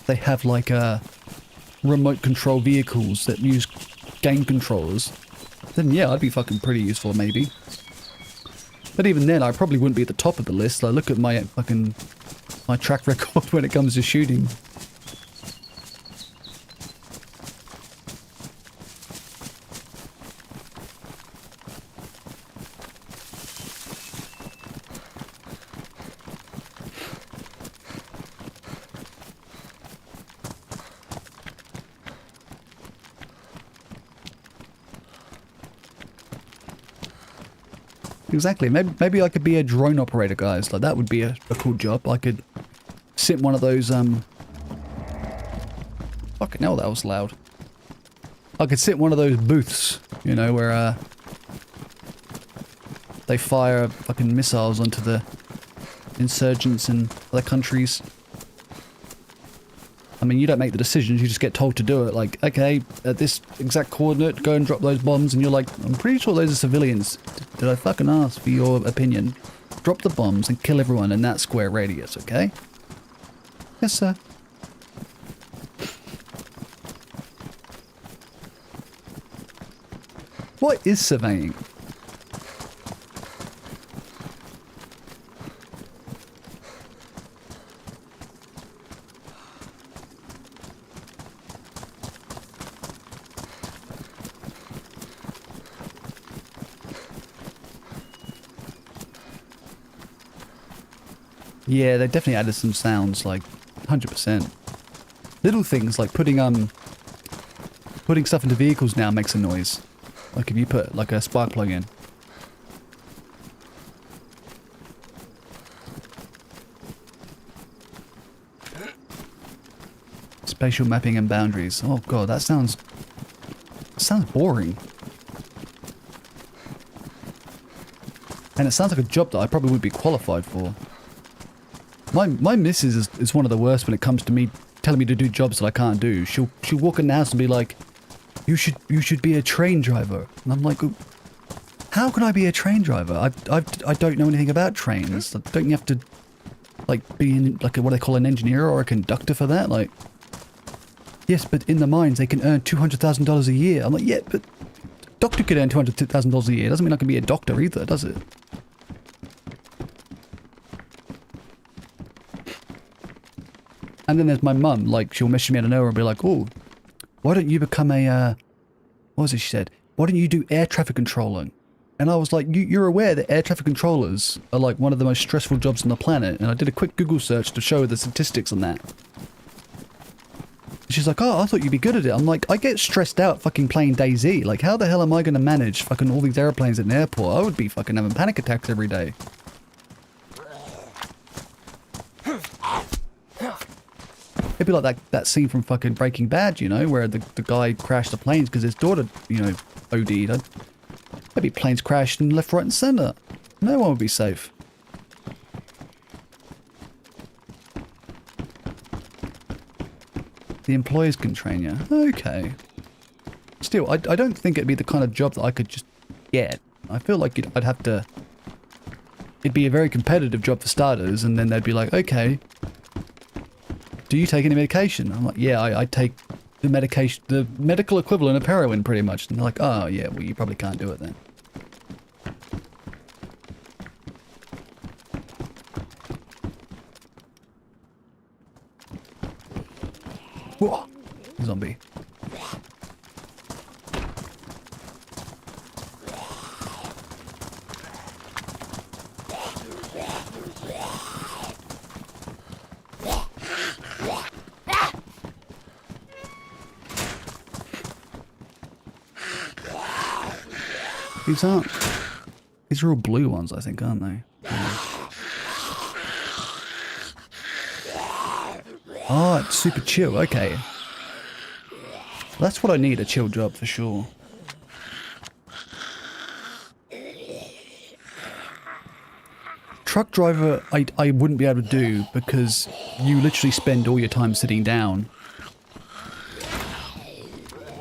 they have like remote control vehicles that use game controllers, then yeah, I'd be fucking pretty useful maybe. But even then, I probably wouldn't be at the top of the list. Like, look at my track record when it comes to shooting. Exactly. Maybe I could be a drone operator, guys. Like, that would be a cool job. I could sit in one of those, fucking hell, that was loud. I could sit in one of those booths, you know, where, they fire fucking missiles onto the insurgents in other countries. I mean, you don't make the decisions, you just get told to do it. Like, okay, at this exact coordinate, go and drop those bombs, and you're like, I'm pretty sure those are civilians. Did I fucking ask for your opinion? Drop the bombs and kill everyone in that square radius, okay? Yes, sir. What is surveying? Yeah, they definitely added some sounds, like 100%. Little things like putting stuff into vehicles now makes a noise. Like if you put like a spark plug in. Spatial mapping and boundaries. Oh god, that sounds boring. And it sounds like a job that I probably would be qualified for. My missus is one of the worst when it comes to me telling me to do jobs that I can't do. She'll walk in the house and be like, you should be a train driver. And I'm like, how can I be a train driver? I don't know anything about trains. Don't you have to like be in like what they call an engineer or a conductor for that? Like, yes, but in the mines they can earn $200,000 a year. I'm like, yeah, but doctor could earn $200,000 a year. Doesn't mean I can be a doctor either, does it? And then there's my mum, like, she'll message me out of nowhere and be like, oh, why don't you become a, what was it she said? Why don't you do air traffic controlling? And I was like, you're aware that air traffic controllers are like one of the most stressful jobs on the planet. And I did a quick Google search to show the statistics on that. She's like, oh, I thought you'd be good at it. I'm like, I get stressed out fucking playing DayZ. Like, how the hell am I going to manage fucking all these airplanes at an airport? I would be fucking having panic attacks every day. It'd be like that scene from fucking Breaking Bad, you know, where the guy crashed the planes because his daughter, you know, OD'd. There'd be planes crashed and left, right and centre. No one would be safe. The employers can train you. Okay. Still, I don't think it'd be the kind of job that I could just get. I feel like I'd have to... It'd be a very competitive job for starters, and then they'd be like, okay... Do you take any medication? I'm like, yeah, I take the medication, the medical equivalent of heroin, pretty much. And they're like, oh yeah, well you probably can't do it then. Whoa, zombie. These are all blue ones, I think, aren't they? Yeah. Oh, it's super chill, okay. That's what I need, a chill job for sure. Truck driver, I wouldn't be able to do because you literally spend all your time sitting down.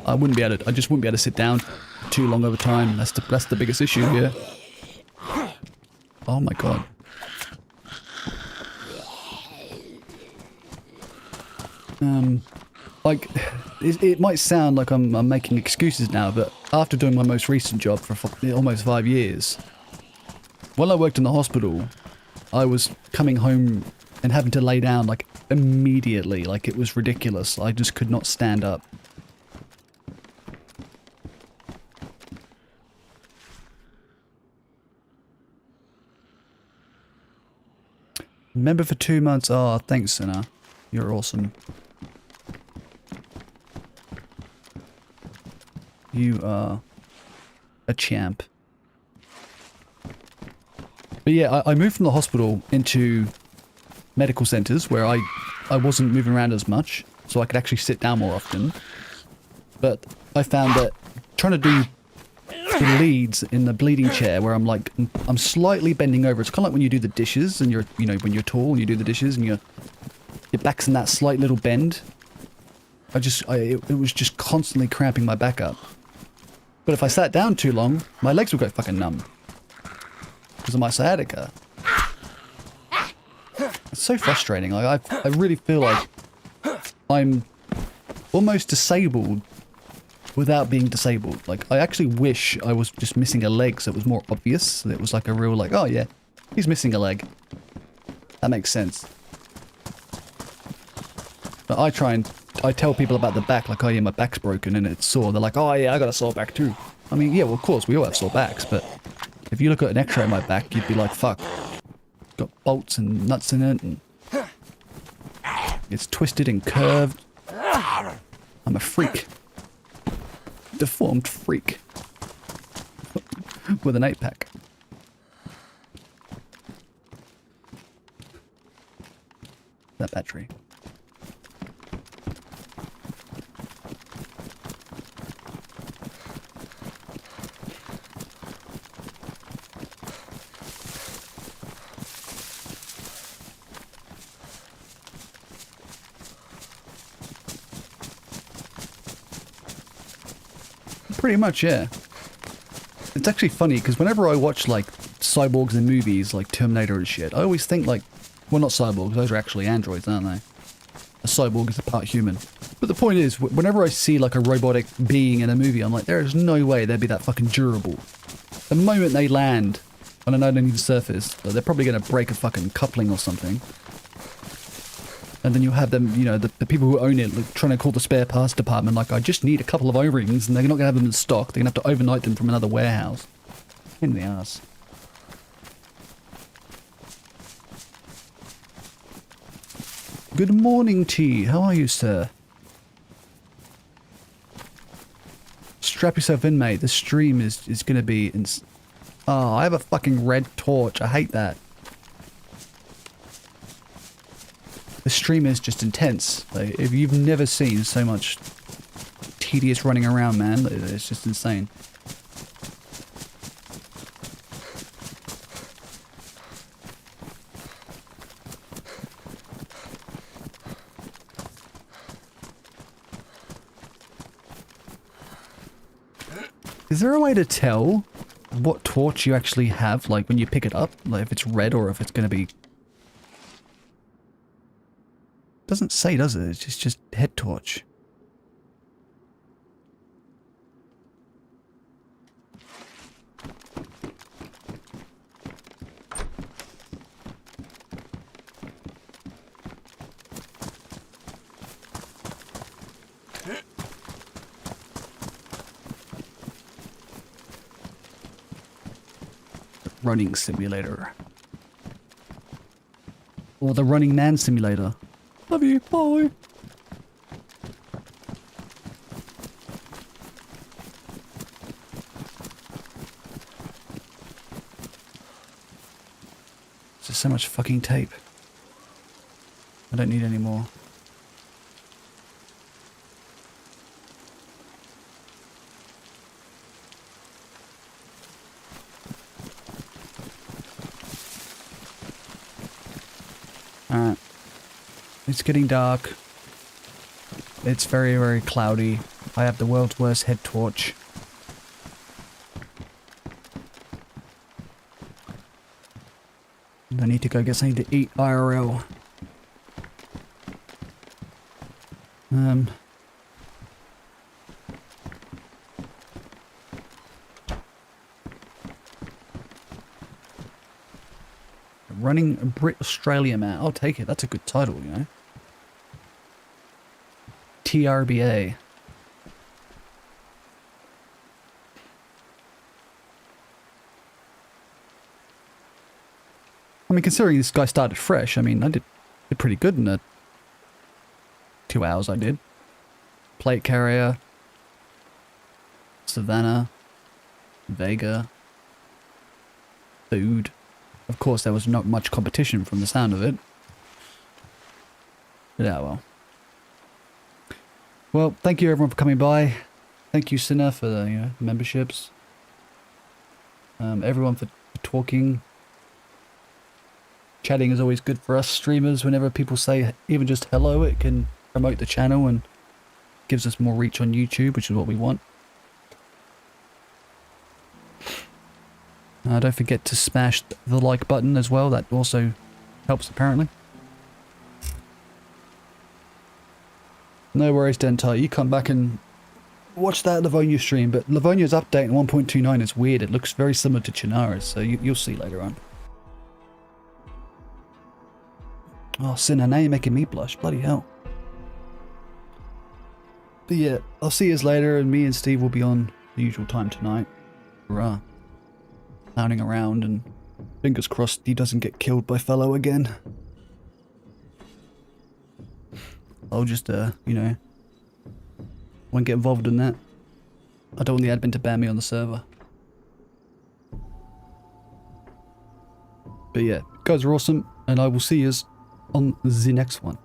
I just wouldn't be able to sit down too long over time. That's the biggest issue here. Oh my god. Like, it might sound like I'm making excuses now, but after doing my most recent job for almost 5 years, when I worked in the hospital, I was coming home and having to lay down, like, immediately. Like, it was ridiculous. I just could not stand up. Member for 2 months. Oh, thanks, Sinner. You're awesome. You are a champ. But yeah, I moved from the hospital into medical centers where I wasn't moving around as much, so I could actually sit down more often. But I found that trying to do the leads in the bleeding chair where I'm slightly bending over. It's kind of like when you do the dishes and when you're tall and you do the dishes and your back's in that slight little bend. It was just constantly cramping my back up. But if I sat down too long, my legs would go fucking numb. Because of my sciatica. It's so frustrating. Like, I really feel like I'm almost disabled without being disabled. Like, I actually wish I was just missing a leg so it was more obvious. That it was like a real, like, oh yeah, he's missing a leg. That makes sense. But I tell people about the back, like, oh yeah, my back's broken and it's sore. They're like, oh yeah, I got a sore back too. I mean, yeah, well, of course, we all have sore backs, but if you look at an x-ray of my back, you'd be like, fuck. Got bolts and nuts in it, and it's twisted and curved. I'm a freak. Deformed freak. With an 8-pack. That battery. Pretty much, yeah. It's actually funny, because whenever I watch, like, cyborgs in movies, like Terminator and shit, I always think, like, well, not cyborgs, those are actually androids, aren't they? A cyborg is a part human. But the point is, whenever I see, like, a robotic being in a movie, I'm like, there is no way they'd be that fucking durable. The moment they land on an underneath surface, they're probably going to break a fucking coupling or something. And then you have them, you know, the people who own it, like, trying to call the spare parts department, like, I just need a couple of O-rings, and they're not going to have them in stock. They're going to have to overnight them from another warehouse. In the ass. Good morning, T. How are you, sir? Strap yourself in, mate. The stream is going to be... Oh, I have a fucking red torch. I hate that. The stream is just intense. Like, if you've never seen so much tedious running around, man, it's just insane. Is there a way to tell what torch you actually have, like when you pick it up? Like if it's red or if it's going to be... Doesn't say, does it? It's just head torch. running simulator. Or the Running Man simulator. Love you, bye! There's so much fucking tape. I don't need any more. Alright. It's getting dark. It's very, very cloudy. I have the world's worst head torch. I need to go get something to eat IRL. Running Brit Australia Man. I'll take it. That's a good title, you know. TRBA. I mean, considering this guy started fresh, I mean, I did pretty good in the 2 hours I did. Plate carrier. Savannah. Vega. Food. Of course, there was not much competition from the sound of it. But yeah, well. Well, thank you everyone for coming by. Thank you, Sinner, for the memberships. Everyone for talking. Chatting is always good for us streamers. Whenever people say even just hello, it can promote the channel and gives us more reach on YouTube, which is what we want. Don't forget to smash the like button as well. That also helps, apparently. No worries, Dentai. You come back and watch that Livonia stream. But Livonia's update in 1.29 is weird. It looks very similar to Chinara's, so you'll see later on. Oh, Sinner, now you're making me blush. Bloody hell. But yeah, I'll see you later, and me and Steve will be on the usual time tonight. Hurrah. Clowning around, and fingers crossed he doesn't get killed by fellow again. I'll just, you know, won't get involved in that. I don't want the admin to ban me on the server. But yeah, you guys are awesome, and I will see you on the next one.